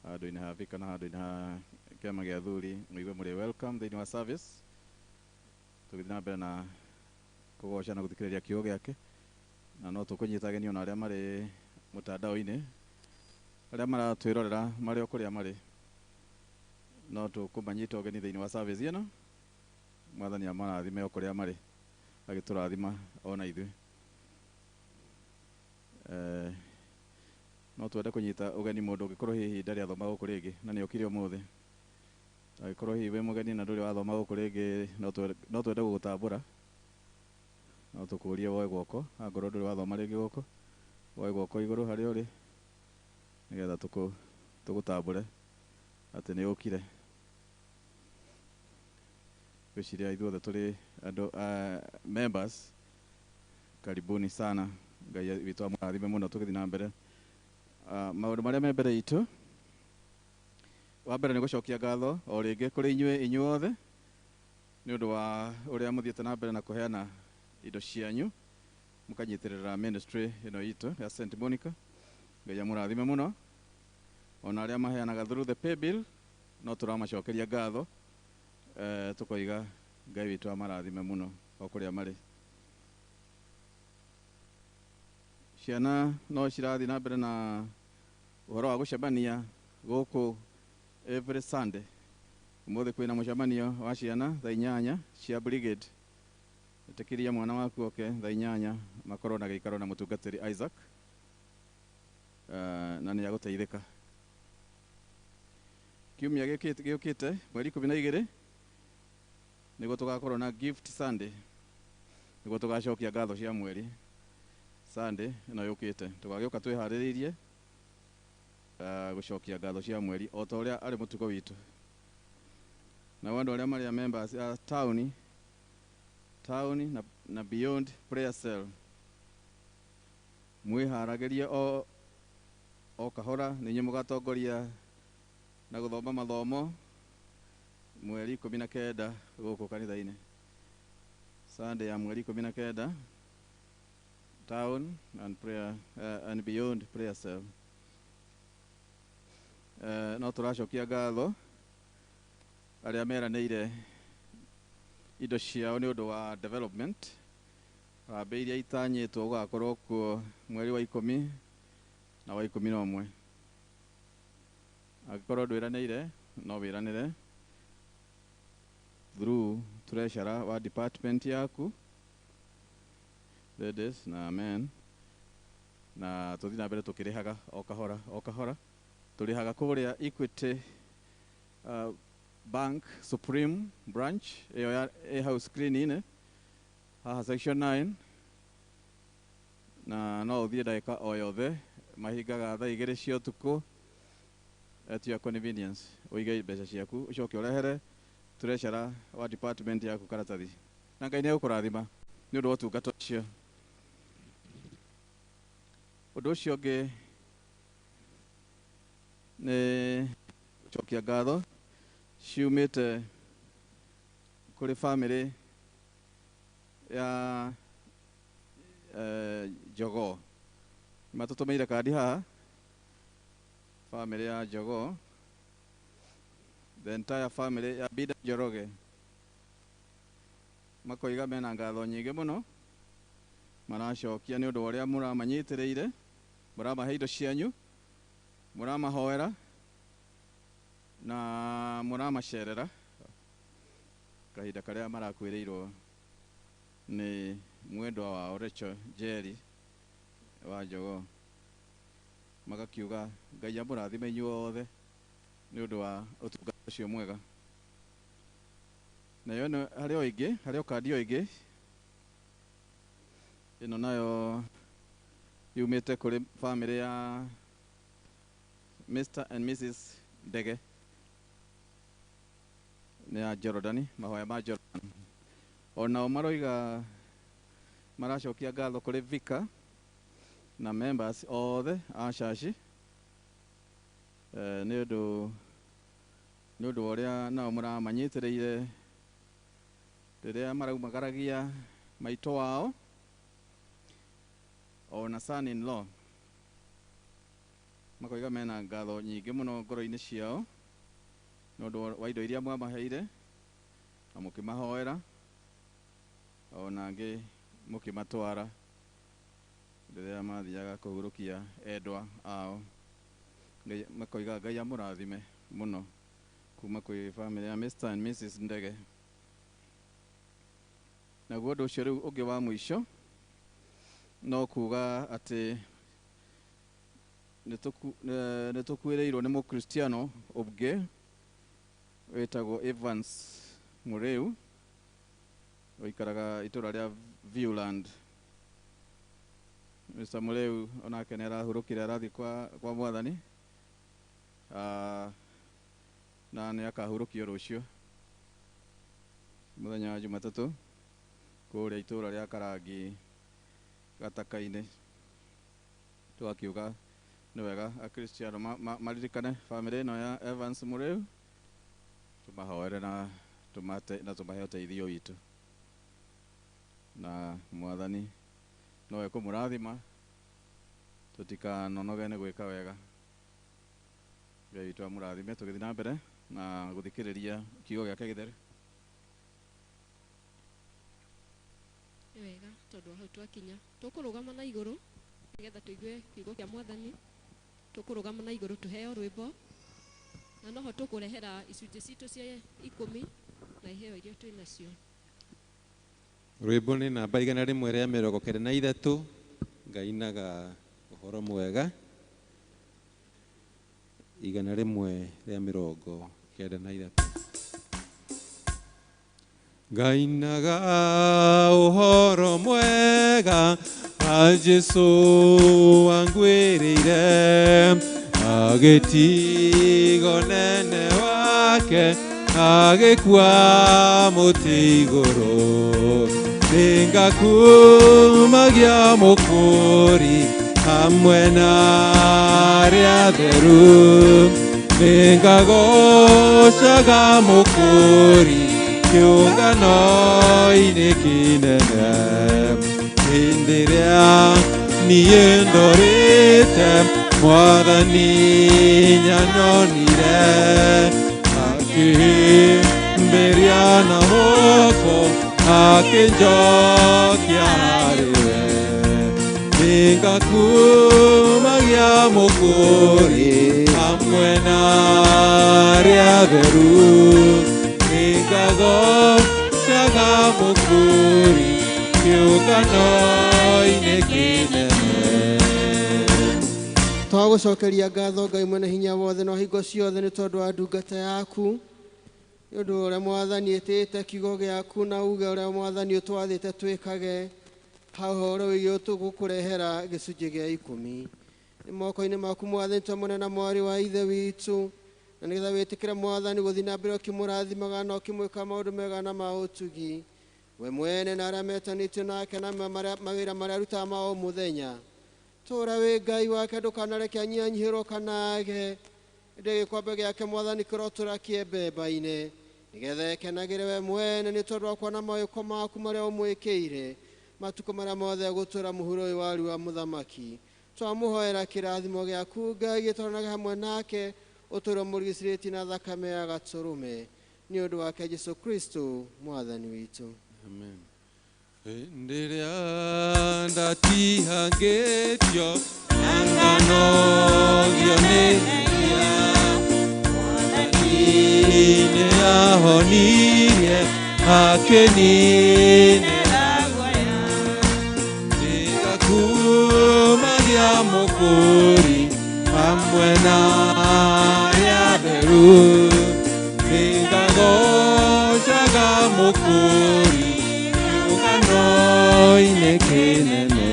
[SPEAKER 7] handũ-inĩ ha Thika na handũ-inĩ ha kĩama gĩa athuri mũigue mũrĩ welcome thĩinĩ wa service tũgĩthiĩ na mbere na kũgoca na gũthikĩrĩria kiugo gĩake na no tũkũnyita ageni ona arĩa marĩ mũtandao-inĩ arĩa maratwĩrorera marĩ o kũrĩa marĩ no tũkũmanyita ũgeni thĩinĩ wa service ĩno mwathani amarathime o kũrĩa marĩ agĩtũrathima ona ithuĩ no twende kũnyita ũgeni mũndũ ũngĩkorwo hihi ndarĩ athoma gũkũ rĩngĩ na nĩ okire ũmũthĩ agĩkorwo hihi wĩ mũgeni na ndũrĩ wathoma gũkũ rĩngĩ no twende gũgũtambũra no tũkũrie woe guoko angorwo ndũrĩ wathoma rĩngĩ gũkũ woe guoko igũrũ harĩa ũrĩ nĩgetha tũgũtambũre atĩ nĩ ũkire gwĩciria ithuothe tũrĩ andũ members karibuni sana Ngai witũ amũrathime mũno tũgĩthiĩ na mbere maũndũ marĩa me mbere itũ wa mbere nĩ gũcokia ngatho o rĩngĩ kũrĩ inyuothe nĩ ũndũ wa ũrĩa mũthiĩte na mbere na kũheana indo cianyu mũkanyitĩrĩra ministry ĩno itũ ya St. Monica Ngai amũrathime mũno ona arĩa maheanaga through the pay bill no tũramacokeria ngatho tukoiga Ngai witũ amarathime mũno o kũrĩa marĩ ciana no cirathiĩ na mbere na ũhoro wa gũcemania gũkũ every Sunday ũmũthĩ kwĩna mũcemanio wa ciana thaa 8 cia brigade ĩtĩkĩria mwana waku oke thaa 8 makorwo na gĩikaro na mũtungatĩri Isaac na nĩ agũteithĩka. Kiumia gĩũkĩte mweri 12 nĩguo tũgakorwo na gift Sunday, nĩguo tũgacokia ngatho cia mweri Sunday ĩno yũkĩte. Tũgagĩũka twĩharĩrĩirie gũcokia ngatho cia mweri o ta ũrĩa arĩ mũtugo witũ. Na andũ arĩa marĩ members a town na beyond prayer cell, mwĩharagĩrie o kahora, nĩ inyuĩ mũgatongoria na gũthoma mathomo mweri 19 gũkũ kanitha-inĩ. Sunday ya mweri 19 town and beyond prayer cell. No tũracokia ngatho arĩa meranĩire indo ciao nĩ ũndũ wa development. Harambĩ iria itanyĩtwo gũgakorwo kuo mweri wa 10 na wa 11. Angĩkorwo ndwĩranĩire no wĩranĩre through treasurer wa department yaku. Ladies na amen. Na tũthiĩ na mbere tũkĩrĩhaga o kahora. Tũrĩhaga kũrĩa Equity Bank Supreme branch ĩyo ya house screen-inĩ haha section 9, na no ũthiĩ ndagĩka o yothe. Mahingaga thaa 2 cia ũtukũ at your convenience. Ũige mbeca ciaku ũcoke ũrehere treasurer wa department yaku karatathi, na Ngai nĩ egũkũrathima nĩ ũndũ wa ũtungata ũcio. Ũndũ ũcio ũngĩ nĩ gũcokia ngatho ciumĩte kũrĩ family ya Jogoo. Matũtũmĩire kandi haha, family ya Jogoo, the entire family ya Bida Njoroge. Makoiga mena ngatho nyingĩ mũno maracokia nĩ ũndũ wa ũrĩa mũramanyitĩrĩire, mũramahe indo cianyu, mũramahoera na mũramacerera kahinda karĩa marakwĩrĩirwo nĩ mwendwa wao Rachel Jerry wa Jogoo. Magakiuga Ngai amũrathime inyuothe nĩ ũndũ wa ũtungata ũcio mwega. Nayo harĩ o kandi o ĩngĩ ĩno nayo yumĩte kũrĩ family ya Mr and Mrs Ndege, nĩ ya Jordan, mahoya ma Jordan. O nao maroiga maracokia ngatho kũrĩ Thika na members othe a church nĩ ũndũ wa ũrĩa nao mũramanyitĩrĩire rĩrĩa maraumagaragia maitũ wao ona son in law. Makoiga mena ngatho nyingĩ mũno ngoro-inĩ ciao nĩ ũndũ wa indo iria mwamaheire na mũkĩmahoera ona angĩ mũkĩmatwara rĩrĩa mathiaga kũhurũkia endwa ao. Makoiga Ngai amũrathime mũno kuma kwĩ family ya Mr and Mrs Ndege. Naguo ũndũ ũcio rĩu ũngĩ wa mũico no kuga atĩ nĩ tũkuĩrĩirwo nĩ mũkristiano ũngĩ wĩtagwo Evans Mũrĩu, ũikaraga itũra rĩa Viewland. Mr Mũrĩu onake nĩ arahurũkire arathiĩ kwa Mwathani na nĩ akahurũkio rũciũ mũthenya wa Jumatatũ kũrĩa itũra rĩa Karangi Gataka-inĩ. Tũgakiuga nĩ wega akristiano maririkane family ĩno ya Evans Mũrĩu, tũmahoere na tũmahe ũteithio witũ, na Mwathani no ekũmũrathima tũtikanonoge nĩ gwĩka wega. Ngai witũ amũrathime. Tũgĩthiĩ na mbere na gũthikĩrĩria kiugo gĩake gĩtheru.
[SPEAKER 3] Nĩ wega tondũ hau twakinya tũkũrũgama na igũrũ nĩgetha tũigue kiugo kĩa Mwathani. Tũkũrũgama na igũrũ tũheo rwĩmbo na noho tũkũrehera icunjĩ citũ cia 10 na iheo iria twĩ nacio.
[SPEAKER 4] Rwĩmbo nĩ namba 193 ngainaga ũhoro mwega. igana rĩmwe rĩa 93. Ngainaga ũhoro mwega wa Jesũ angwĩrĩire, agĩtigo nene wake agĩkua mũtĩ igũrũ, nĩngakumagia mũkũri hamwe na arĩa atheru, nĩngagocaga mũkũri kĩũngano-inĩ kĩnene, hĩndĩ ĩrĩa niĩ ndorĩte Mwathani nyanyonire, akĩhĩmbĩria na moko akĩnjokia harĩwe, nĩngakumagia mũkũri hamwe na arĩa atheru, nĩngagocaga mũkũri kĩũngano-inĩ kĩnene.
[SPEAKER 8] Twagũcokeria ngatho Ngai mwene hinya wothe na hingo ciothe nĩ tondũ wa ndungata yaku, nĩ ũndũ ũrĩa Mwathani ĩtĩte kiugo gĩaku na uge ũrĩa Mwathani ũtwathĩte twĩkage hau ũhoro wĩgiĩ tũgũkũrehera gĩcunjĩ gĩa 10. Nĩ moko-inĩ maku Mwathani twamũne na mwarĩ wa ithe witũ, na nĩgetha wĩtĩkĩre Mwathani gũthiĩ na mbere ũkĩmũrathimaga na ũkĩmwĩka maũndũ mega na ma ũtugi, we mwene na arĩa metanĩtio nake na mawĩra marĩa arutaga ma o mũthenya. Tũũra wĩ Ngai wake, ndũkanareke anyihanyihĩrwo kana age, hĩndĩ gĩkombe gĩake Mwathani kĩrotũra kĩembemba-inĩ, nĩgetha ekenagĩre we mwene nĩ tondũ wa kuona mawĩko maku marĩa ũmwĩkĩire matukũ marĩa mothe gũtũra mũhuro ũyũ wa riũa mũthamaki. Twamũhoera kĩrathimo gĩaku Ngai gĩtũũranaga hamwe nake, ũtũũro mũrigicĩrĩtie na thakame ya Gatũrũme, nĩ ũndũ wake Jesũ Kristo Mwathani witũ.
[SPEAKER 4] Amen. Hĩndĩ ĩrĩa ndatihangĩtio nganogio nĩ hinya, Mwathani nĩahonirie akĩninĩra guoya, nĩngakumagia mũkũri hamwe na arĩa atheru, nĩngagocaga mũkũri kĩũngano-inĩ kĩnene.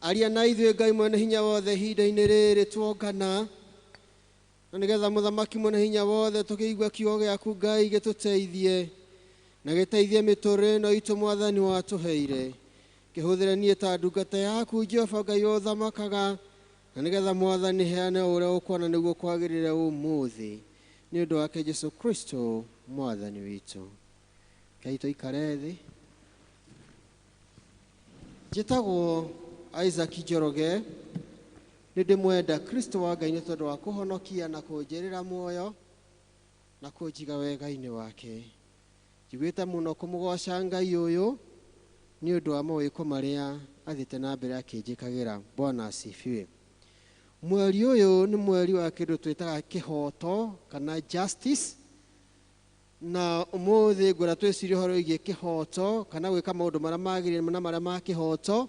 [SPEAKER 8] Aria na ithuĩ Ngai mwene hinya wothe ihinda-inĩ rĩrĩ tuongana, na nĩgetha mũthamaki mwene hinya wothe tũkĩigua kiugo gĩaku Ngai gĩtũteithie na gĩteithie mĩtũrĩre ĩno itũ Mwathani watũheire. Kĩhũthĩre niĩ ta ndungata yaku Jehova Ngai ũthamakaga, na nĩgetha Mwathani heane ũrĩa ũkuona nĩguo kwagĩrĩre ũmũthĩ, nĩ ũndũ wake Jesũ Kristo Mwathani witũ. Ngai tũikare thĩ. Njĩtagwo Isaac Njoroge, nĩ ndĩmwenda Kristo wa Ngai nĩ tondũ wa kũhonokia na kũnjĩrĩra muoyo na kũnjiga wega-inĩ wake. Njiguĩte mũno kũmũgoca Ngai ũyũ nĩ ũndũ wa mawĩko marĩa athiĩte na mbere akĩnjĩkagĩra. Bwana asifiwe. Mweri ũyũ nĩ mweri wa kĩndũ twĩtaga kĩhoto kana justice, na ũmũthĩ ngwĩra twĩcirie ũhoro wĩgiĩ kĩhoto kana gwĩka maũndũ marĩa magĩrĩire na marĩa ma kĩhoto,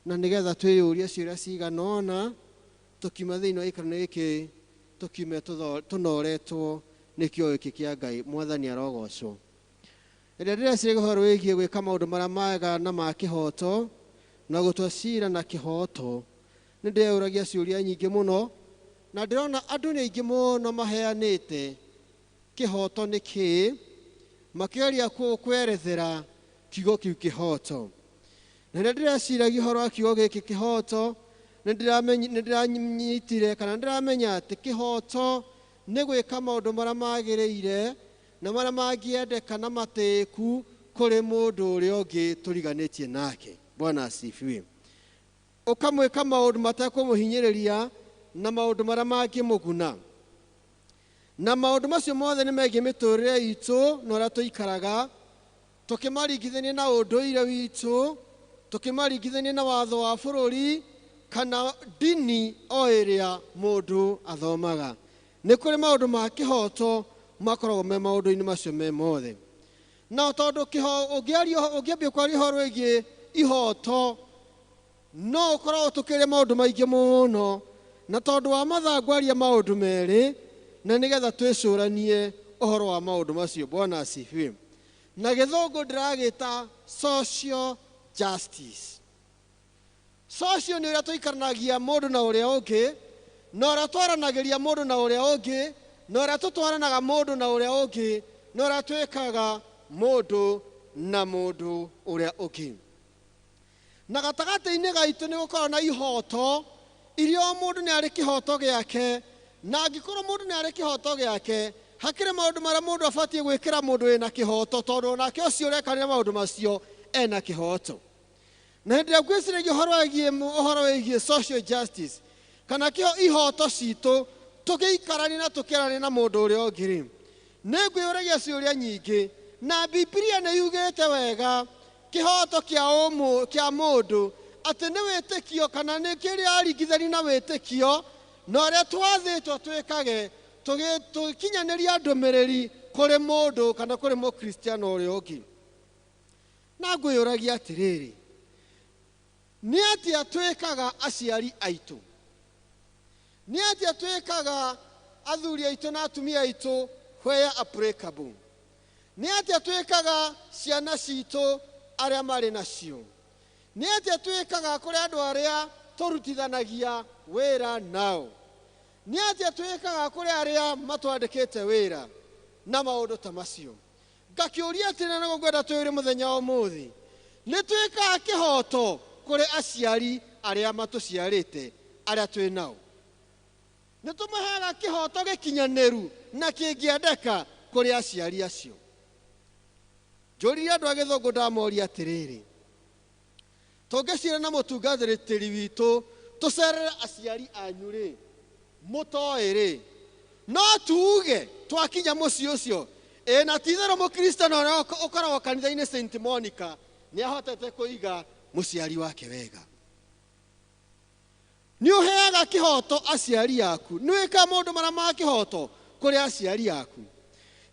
[SPEAKER 8] na nĩgetha twĩyũrie ciũria cigana ũna tũkiuma thĩinĩ wa gĩikaro gĩkĩ tũkiume tũnoretwo nĩ kĩo gĩkĩ kĩa Ngai. Mwathani arogocwo. Rĩrĩa ndĩreciria ũhoro wĩgiĩ gwĩka maũndũ marĩa mega na ma kĩhoto na gũtua cira na kĩhoto, nĩ ndĩyũragia ciũria nyingĩ mũno, na ndĩrona andũ nĩ aingĩ mũno maheanĩte kĩhoto nĩ kĩĩ, makĩgeria kwerethera kiugo kĩu kĩhoto. Na rĩrĩa ndĩreciragia ũhoro wa kiugo gĩkĩ kĩhoto, nĩ ndĩranyitire kana ndĩramenya atĩ kĩhoto nĩ gwĩka maũndũ marĩa magĩrĩire na marĩa mangĩendeka na matĩku kũrĩ mũndũ ũrĩa ũngĩ tũriganĩtie nake. Bwana asifiwe. Ũkamwĩka maũndũ matekũmũhinyĩrĩria na maũndũ marĩa mangĩmũguna, na maũndũ macio mothe nĩ megiĩ mĩtũrĩre itũ na ũrĩa tũikaraga, tũkĩmaringithania na ũndũire witũ, tũkĩmaringithania na watho wa bũrũri kana dini o ĩrĩa mũndũ athomaga. Nĩ kũrĩ maũndũ ma kĩhoto makoragwo me maũndũ-inĩ macio me mothe. Na tondũ ũngĩambia kwaria ũhoro wĩgiĩ ihoto no ũkorwo ũtũkĩrĩa maũndũ maingĩ mũno na tondũ wa mathaa ngwaria maũndũ merĩ na nĩgetha twĩcũranie ũhoro wa maũndũ macio. Bwana asifiwe. Na gĩthũngũ ndĩragĩta social justice. Social nĩ ũrĩa tũikaranagia mũndũ na ũrĩa ũngĩ, na ũrĩa twaranagĩria mũndũ na ũrĩa ũngĩ, na ũrĩa tũtwaranaga mũndũ na ũrĩa ũngĩ, na ũrĩa twĩkaga mũndũ na mũndũ ũrĩa ũngĩ. Na gatagatĩ-inĩ gaitũ nĩ gũkorwo na ihoto iria o mũndũ nĩ arĩ kĩhoto gĩake, na angĩkorwo mũndũ nĩ arĩ kĩhoto gĩake, hakĩrĩ maũndũ marĩa mũndũ abatiĩ gwĩkĩra mũndũ wĩna kĩhoto, tondũ onake ũcio ũrekanĩra maũndũ macio ena kĩhoto. Na hĩndĩ ĩrĩa ngwĩciragia ũhoro wĩgiĩ social justice kana ihoto citũ tũgĩikarania na tũkĩarania na mũndũ ũrĩa ũngĩ-rĩ, nĩ ngwĩyũragia ciũria nyingĩ, na Bibilia nĩ yugĩte wega kĩhoto kĩa mũndũ atĩ nĩ wĩtĩkio kana nĩ kĩrĩa aringithania na wĩtĩkio, na ũrĩa twathĩtwo twĩkage tũkinyanĩria ndũmĩrĩri kũrĩ mũndũ kana kũrĩ mũkristiano ũrĩa ũngĩ. Na ngwĩyũragia atĩrĩrĩ, nĩ atĩa twĩkaga aciari aitũ, nĩ atĩa twĩkaga athuri aitũ na atumia aitũ where applicable, nĩ atĩa twĩkaga ciana citũ arĩa marĩ nacio, nĩ atĩa twĩkaga kũrĩ andũ arĩa tũrutithanagia wĩra nao, nĩ atĩa twĩkaga kũrĩ arĩa matwandĩkĩte wĩra na maũndũ ta macio. Ngakĩũria atĩrĩ na ngwenda twĩre mũthenya ũmũthĩ, nĩ twĩkaga kĩhoto kũrĩ aciari arĩa matũciarĩte arĩa twĩ nao? Nĩ tũmaheaga kĩhoto gĩkinyanĩru na kĩngĩendeka kũrĩ aciari acio? Njũririe andũ a Gĩthũngũ ndamoria atĩrĩrĩ, tũngĩcira na mũtungatĩri witũ tũcerere aciari anyu-rĩ, mũtoĩ-rĩ, no tuuge twakinya mũciĩ ũcio, na ti-itherũ mũkristiano ũrĩa ũkoragwo kanitha-inĩ St. Monica nĩ ahotete kũiga mũciari wake wega. Nĩ ũheaga kĩhoto aciari aku, nĩ wĩkaga maũndũ marĩa ma kĩhoto kũrĩ aciari aku.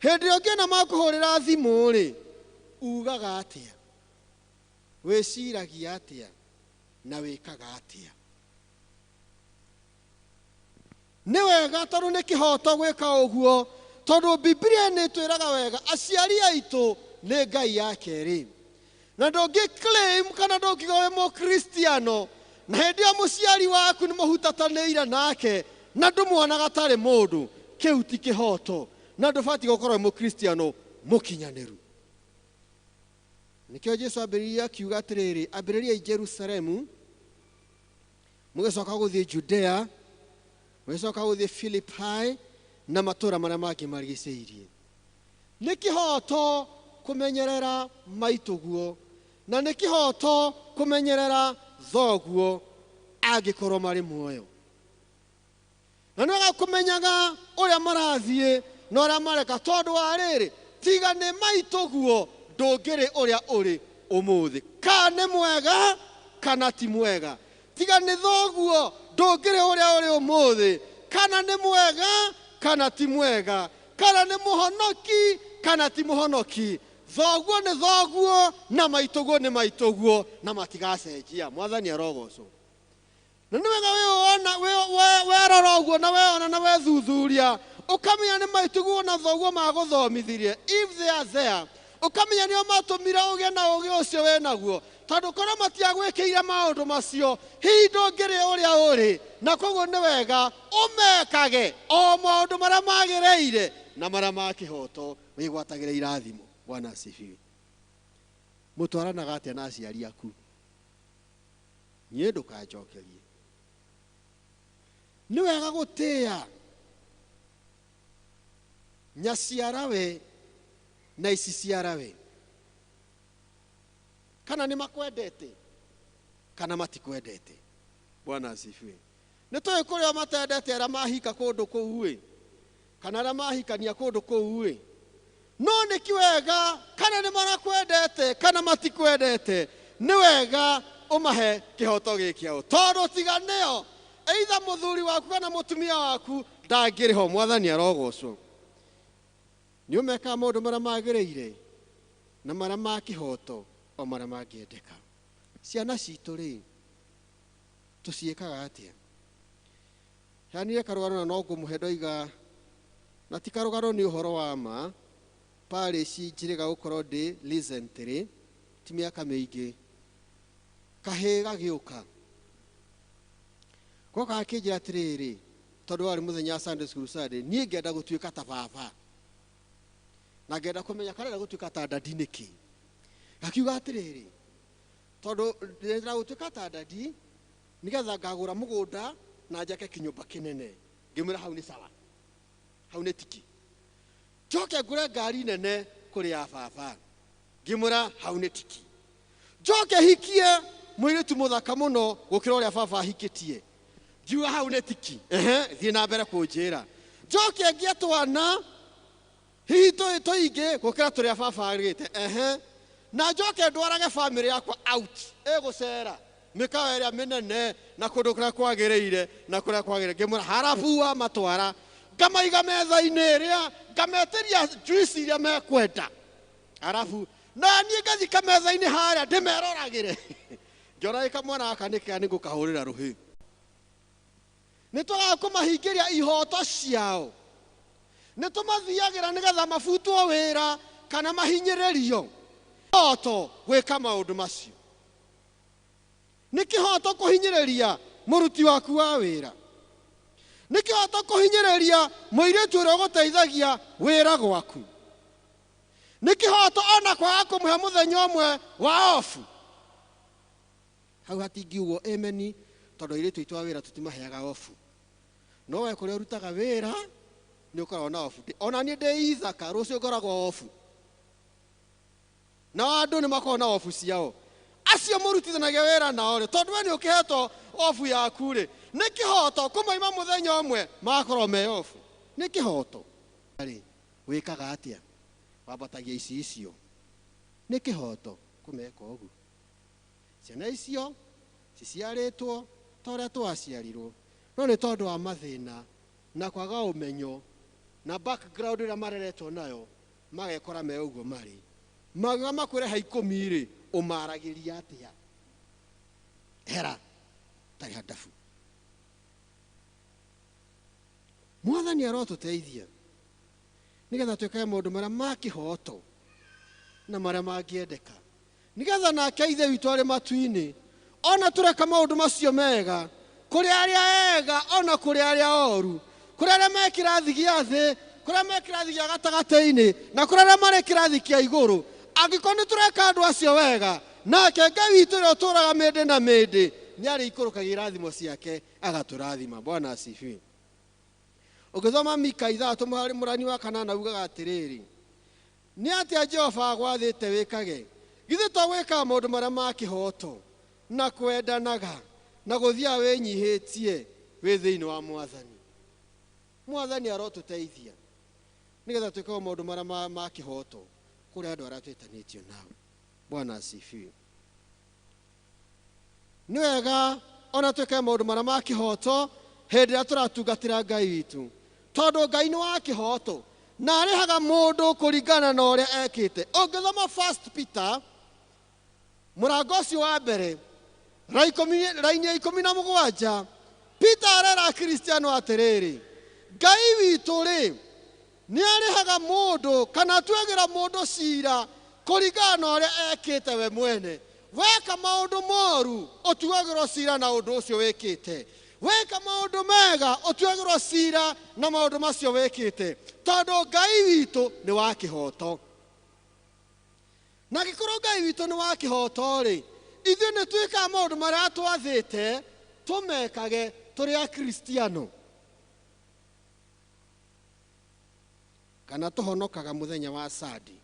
[SPEAKER 8] Hĩndĩ ĩrĩa ũngĩona makũhũrĩra thimũ-rĩ, ugaga atĩa, wĩciragia atĩa na wĩkaga atĩa? Nĩ wega tondũ nĩ kĩhoto gwĩka ũguo, tondũ Bibilia nĩ twĩraga wega aciari aitũ nĩ Ngai ya kerĩ. Na ndũngĩ-claim kana ndũngiuga wĩ mũkristiano na hĩndĩ ĩyo mũciari waku nĩ mũhutatanĩire nake na ndũmuonaga tarĩ mũndũ, kĩu ti kĩhoto, na ndũbatiĩ gũkorwo wĩ mũkristiano mũkinyanĩru. Nĩkĩo Jesũ ambĩrĩirie akiuga atĩrĩrĩ, ambĩrĩriai Jerusalemu, mũgĩcoka gũthiĩ Judea, mũgĩcoka gũthiĩ Philippi na matũũra marĩa mangĩ marigicĩirie. Nĩ kĩhoto kũmenyerera maitũguo, na nĩ kĩhoto kũmenyerera thoguo angĩkorwo marĩ muoyo. Na nĩ wega kũmenyaga ũrĩa marathiĩ na ũrĩa mareka, tondũ wa rĩrĩ, tiga nĩ maitũguo ndũngĩrĩ ũrĩa ũrĩ ũmũthĩ. Kana nĩ mwega kana ti mwega. Tiga nĩ thoguo ndũngĩrĩ ũrĩa ũrĩ ũmũthĩ. Kana nĩ mwega kana ti mwega. Kana nĩ mũhonoki kana ti mũhonoki. Thoguo nĩ thoguo na maitũguo nĩ maitũguo na matigacenjia. Mwathani arogocwo. Na nĩ wega werora ũguo na weona na wethuthuria, ũkamenya nĩ maitũguo na thoguo magũthomithirie, if they are there, ũkamenya nĩo matũmire ũgĩe na ũgĩ ũcio wĩ naguo, tondũ korwo matiagwĩkĩire maũndũ macio, hihi ndũngĩrĩ ũrĩa ũrĩ, na koguo nĩ wega ũmekage o maũndũ marĩa magĩrĩire na marĩa ma kĩhoto, wĩgwatagĩre irathimo. Bwana asifiwe. Mũtwaranaga atĩa na aciari aku? Niĩ ndũkanjokerie. Nĩ wega gũtĩĩa nyaciarawe na ici ciarawe. Kana nĩ makwendete kana matikwendete. Bwana asifiwe. Nĩ tũĩ kũrĩa matendete arĩa mahika kũndũ kũu-ĩ, kana arĩa mahikania kũndũ kũu-ĩ. No nĩ kĩwega kana nĩ marakwendete kana matikwendete, nĩ wega ũmahe kĩhoto gĩkĩao, tondũ tiga nĩo, either mũthuri waku kana mũtumia waku ndangĩrĩ ho. Mwathani arogocwo. Nĩ ũmekaga maũndũ marĩa magĩrĩire na marĩa ma kĩhoto o marĩa mangĩendeka. Ciana citũ-rĩ, tuciĩkaga atia yani karũgano no ngũmũhe ndoiga na ti karũgano nĩ ũhoro wa ma parish njĩrĩga gũkorwo ndĩ recently ti mĩaka mĩingĩ kahĩ gagĩũka goka akĩnjĩra atĩrĩrĩ tondũ warĩ mũthenya Sunday school Sunday niĩ ngenda gũtuĩka ta baba na ngenda kũmenya karenda gũtuĩka ta dadi nĩkĩ gakiuga atĩrĩrĩ tondũ ndĩrenda gũtuĩka ta dadi nĩgetha ngagũra mũgũnda na njake kĩnyũmba kĩnene ngĩmwĩra hau nĩ sawa hau nĩ tiki njoke ngũre ngari nene kũrĩ ya baba ngĩmwĩra hau nĩ tiki njoke hikie mũirĩtu mũthaka mũno gũkĩra ũrĩa baba ahikĩtie ngiuga hau nĩ tiki thiĩ na mbere kũnjĩra njoke ngĩe twana hihi tũingĩ gũkĩra tũrĩa baba arĩte na njoke ndwarage family yakwa out gũcera mĩkawa ĩrĩa mĩnene na kũndũ kũrĩa kwagĩrĩire na kũrĩa kwagĩrĩire ngĩmwĩra harabu wa matwara ngamaiga metha-inĩ ĩrĩa ngametĩria juice iria mekwenda harabu na niĩ ngathika metha-inĩ harĩa ndĩmeroragĩre ngĩona kamwana gaka nĩkĩa nĩngũkahũrĩra rũhĩ nĩtũraga kũmahingĩria ihoto ciao nĩtũmathiagĩra nĩgetha mabutwo wĩra kana mahinyĩrĩrio ihoto gwĩka maũndũ macio nĩ kĩhoto kũhinyĩrĩria mũruti waku wa wĩra nĩ kĩhoto kũhinyĩrĩria mũirĩtu ũrĩa ũgũteithagia wĩra gwaku nĩ kĩhoto ona kwaga kũmũhe mũthenya ũmwe wa ofu hau hatingiugwo ameni tondũ airĩtu aitũ a wĩra tũtimaheaga ofu no we kũrĩa ũrutaga wĩra nĩ ũkoragwo na ofu ona niĩ ndĩ Ithaka rũciũ ngoragwo ofu na andũ nĩ makoragwo na ofu ciao acio mũrutithanagia wĩra nao rĩ tondũ we nĩ ũkĩhetwo ofu yaku rĩ nĩ kĩhoto kũmoima mũthenya ũmwe magakorwo me ofu nĩ kĩhoto rĩ wĩkaga atĩa wambatagia icio nĩ kĩhoto kũmeka ũguo ciana icio ciciarĩtwo ta ũrĩa twaciarirwo no nĩ tondũ wa mathĩna na kwaga ũmenyo na background ĩrĩa mareretwo nayo magekora me ũguo marĩ magĩga makũreha ikũmi rĩ ũmaragĩria atĩa hera tarĩ handabu Mwathani arotũteithia nĩgetha twĩkage maũndũ marĩa ma kĩhoto na marĩa mangĩendeka nĩgetha nake ithe witũ arĩ matu-inĩ ona tũreka maũndũ macio mega kũrĩ arĩa ega ona kũrĩ arĩa oru kũrĩ arĩa me kĩrathi gĩa thĩ kũrĩ arĩa me kĩrathi gĩa gatagatĩ-inĩ na kũrĩ arĩa marĩ kĩrathi kĩa igũrũ angĩkorwo nĩ tũreka andũ acio wega nake Ngai witũ ũrĩa ũtũũraga mĩndĩ na mĩndĩ nĩ arĩikũrũkagia irathimo ciake agatũrathima Bwana asifiwe ũgĩthoma Mika 3 mũrani wa 8 augaga atĩrĩrĩ nĩ atĩa Jehova agwathĩte wĩkage githĩ to gwĩkaga maũndũ marĩa ma kĩhoto na kwendanaga na gũthiaga wĩnyihĩtie wĩ thĩinĩ wa Mwathani arotũteithia nĩgetha twĩkage maũndũ marĩa ma kĩhoto kũrĩ andũ arĩa twĩtanĩtio nao Bwana asifiwe nĩ wega ona twĩkage maũndũ marĩa ma kĩhoto hĩndĩ ĩrĩa tũratungatĩra Ngai witũ tondũ Ngai nĩ wa kĩhoto na arĩhaga mũndũ kũringana na ũrĩa ekĩte ũngĩthoma 1 Peter mũrango ũcio wa mbere raini ya 17 Peter arera Kristiano atĩrĩrĩ Ngai witũ rĩ nĩ arĩhaga mũndũ kana atuagĩra mũndũ cira kũringana na ũrĩa ekĩte we mwene weka maũndũ moru ũtuagĩrwo cira na ũndũ ũcio wĩkĩte weka maũndũ mega ũtuagĩrwo cira na maũndũ macio wĩkĩte tondũ Ngai witũ nĩ wa kĩhoto na gĩkorwo Ngai witũ nĩ wa kĩhoto rĩ ithuĩ nĩ twĩkaga maũndũ marĩa twathĩte tũmekage tũrĩ akristiano kana tũhonokaga mũthenya wa Sunday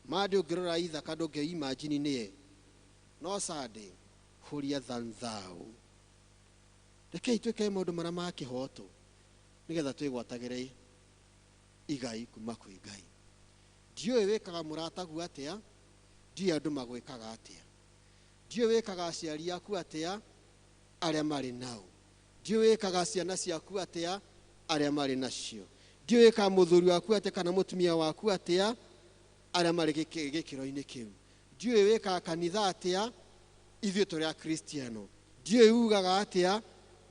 [SPEAKER 8] Madi ũngĩrora Ithaka ndũngĩimagine nĩye no Sunday holier than thou rekei twĩkage maũndũ marĩa ma kĩhoto nĩgetha twĩgwatagĩre igai kuma kwĩ Ngai ndiũĩ wĩkaga mũratagu atĩa ndiũĩ andũ magwĩkaga atĩa ndiũĩ wĩkaga aciari aku atĩa arĩa marĩ nao ndiũĩ wĩkaga ciana ciaku atĩa arĩa marĩ nacio ndiũĩ wĩkaga mũthuri waku atĩa kana mũtumia waku atĩa arĩa marĩ gĩkĩro-inĩ kĩu ndiũĩ wĩkaga kanitha atĩa ithuĩ tũrĩ akristiano ndiũĩ ugaga atĩa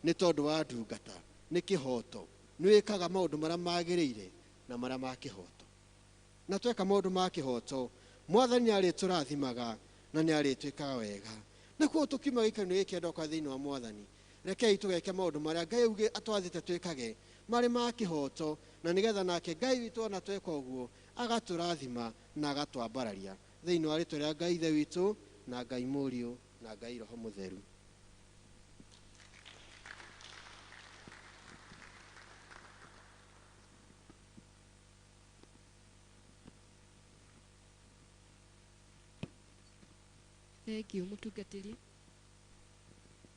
[SPEAKER 8] nĩ tondũ wa ndungata nĩ kĩhoto nĩ wĩkaga maũndũ marĩa magĩrĩire na marĩa ma kĩhoto na tweka maũndũ ma kĩhoto Mwathani nĩ arĩtũrathimaga na nĩ arĩtwĩkaga wega nakuo tũkiuma gĩikaro gĩkĩ ndoka thĩinĩ wa Mwathani rekei tũgeke maũndũ marĩa Ngai auge atwathĩte twĩkage marĩ ma kĩhoto na nĩgetha nake Ngai witũ ona tweka ũguo agatũrathima na agatwambararia thĩinĩ wa rĩĩtwa rĩa Ngai ithe witũ na Ngai Mũriũ na Ngai Roho Mũtheru.
[SPEAKER 3] Thank you mũtungatĩri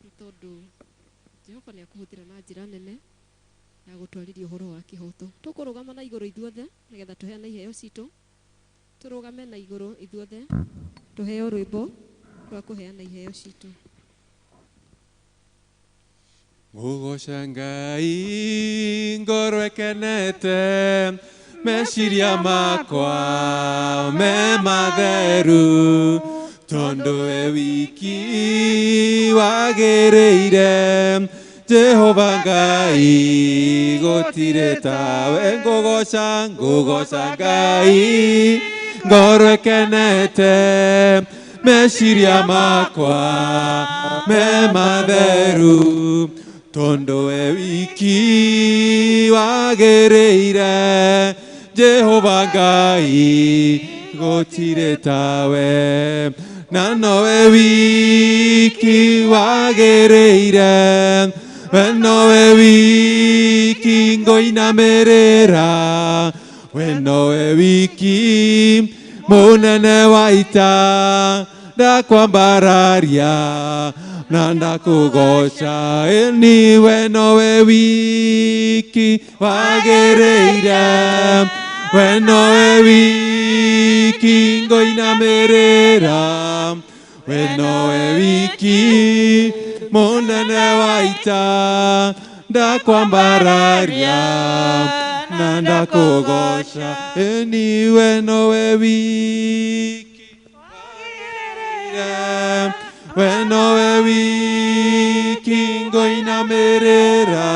[SPEAKER 3] nĩ tondũ Jehova nĩ akũhũthĩra na njĩra nene ya gũtwarithia ũhoro wa kĩhoto. Tũkũrũgama na igũrũ ithuothe nĩgetha tũheane iheo citũ. Tũrũgame na igũrũ ithuothe tũheo rwĩmbo rwa kũheana iheo citũ.
[SPEAKER 4] Mũgoca Ngai ngoro ekenete meciria makwa me matheru tondũ we wiki wagĩrĩire Jehova Ngai gũtirĩ tawe ngũgoca Ngai ngoro ekenete meciria makwa me matheru tondũ we wiki wagĩrĩire Jehova Ngai gũtirĩ tawe na nowe wiki wagĩrĩire we nowe wiki ngũinamĩrĩra we nowe wiki mũnene wa ita ndakwambararia na ndakũgoca ĩni we nowe wiki wagĩrĩire we nowe wiki ngũinamĩrĩra we nowe wiki mũnene wa ita ndakwambararia na ndakũgoca ĩni we nowe wiki wagĩrĩire we nowe wiki ngũinamĩrĩra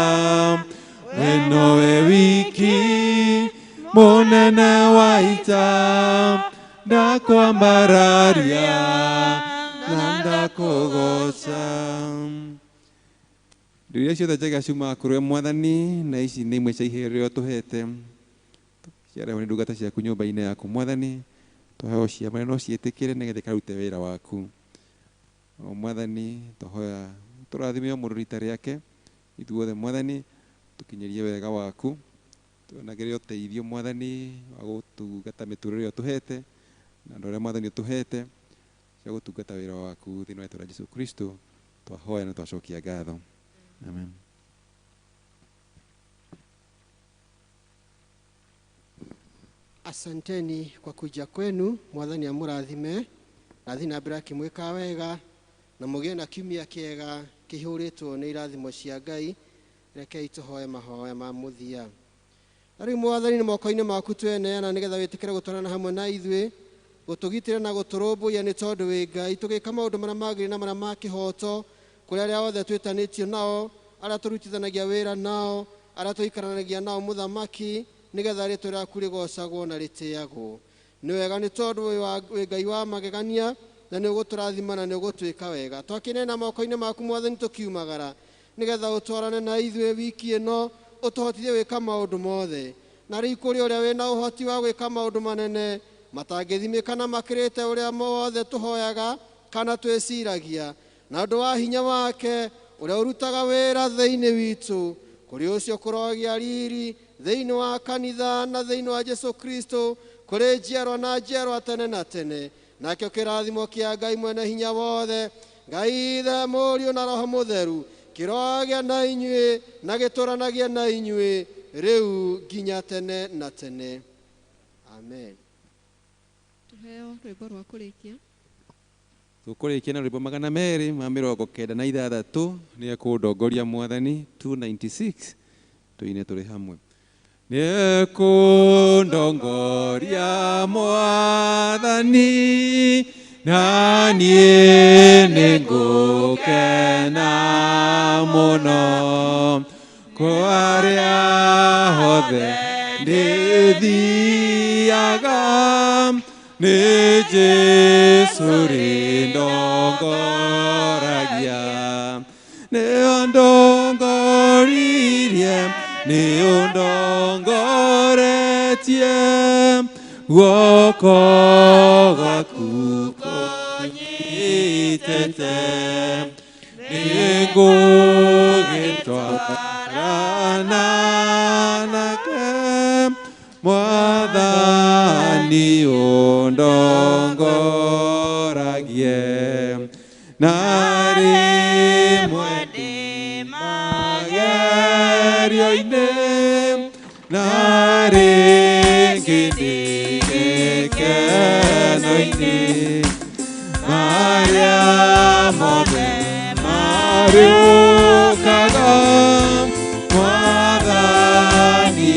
[SPEAKER 4] we nowe wiki mũnene wa ita ndakwambararia na ndakũgoca. Indo iria ciothe njega ciumaga kũrĩ we Mwathani na ici nĩ imwe cia iheo iria ũtũhete ciarehwo nĩ ndungata ciaku nyũmba-inĩ yaku Mwathani tũheo ciamũre no ciĩtĩkĩre nĩgetha ikarute wĩra waku. O Mwathani tũhoya tũrathime o mũndũ rita rĩake ithuothe Mwathani tũkinyĩrie wega waku tuonagĩre ũteithio Mwathani wa gũtungata mĩtũrĩre ĩyo ũtũhete na andũ arĩa Mwathani ũtũhete cia gũtungata wĩra waku thĩinĩ wa rĩĩtwa rĩa Jesũ Kristo twahoya na twacokia ngatho. Amen.
[SPEAKER 8] Asanteni kwa kuja kwenu. Mwathani amũrathime athi na mbere akĩmwĩka wega na mũgĩe na kiumia kĩega kĩhũrĩtwo nĩ irathimo cia Ngai. Rekei tũhoe mahoya ma mũthia. Rĩu Mwathani nĩ moko-inĩ maku tweneana nĩgetha wĩtĩkĩre gũtwarana hamwe na ithuĩ gũtũgitĩra na gũtũrũmbũiya nĩ tondũ wĩ Ngai tũgĩka maũndũ marĩa magĩrĩire na marĩa ma kĩhoto kũrĩ arĩa othe twĩtanĩtio nao arĩa tũrutithanagia wĩra nao arĩa tũikaranagia nao mũthamaki nĩgetha rĩĩtwa rĩaku rĩgocagwo na rĩtĩagwo. Nĩ wega nĩ tondũ wĩ Ngai wa magegania na nĩ ũgũtũrathima na nĩ ũgũtwĩka wega. Twakĩneana moko-inĩ maku Mwathani tũkiumagara nĩgetha ũtwarane na ithuĩ wiki ĩno ũtũhotithie gwĩka maũndũ mothe na rĩu kũrĩ ũrĩa wĩna ũhoti wa gwĩka maũndũ manene matangĩthimĩka na makĩrĩte ũrĩa mothe tũhoyaga kana twĩciragia na ũndũ wa hinya wake ũrĩa ũrutaga wĩra thĩinĩ witũ kũrĩ ũcio kũrogia riri thĩinĩ wa kanitha na thĩinĩ wa Jesũ Kristo kũrĩ njiarwa na njiarwa tene na tene. Nakĩo kĩrathimo kĩa Ngai mwene hinya wothe Ngai Ithe Mũriũ na Roho Mũtheru kĩroagia na inyuĩ na gĩtũranagie na inyuĩ rĩu nginya tene na tene. Amen.
[SPEAKER 3] Tuheo rwĩmbo rwa kũrĩkia.
[SPEAKER 4] Tũkũrĩkia na rwĩmbo 296 nĩ ekũndongoria Mwathani 296 tũine tũrĩ hamwe. Nĩ ekũndongoria Mwathani na niĩ nĩngũkena mũno kũrĩa hothe ndĩthiaga nĩ Jesũ rĩndongoragia nĩ ũndongoririe nĩ ũndongoretie guoko gwaku kũnyitĩte nĩngũgĩtwarana nake Mwathani ũndongoragie na rĩmwe ndĩ magerio-inĩ na rĩngĩ ndĩ gĩkeno-inĩ marĩa mothe mariũkaga Mwathani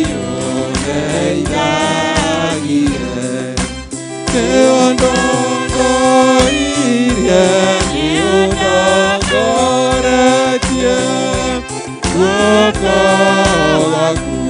[SPEAKER 4] ũndeithagie nĩ ũndongoirie nĩ ũndongoretie guoko gwaku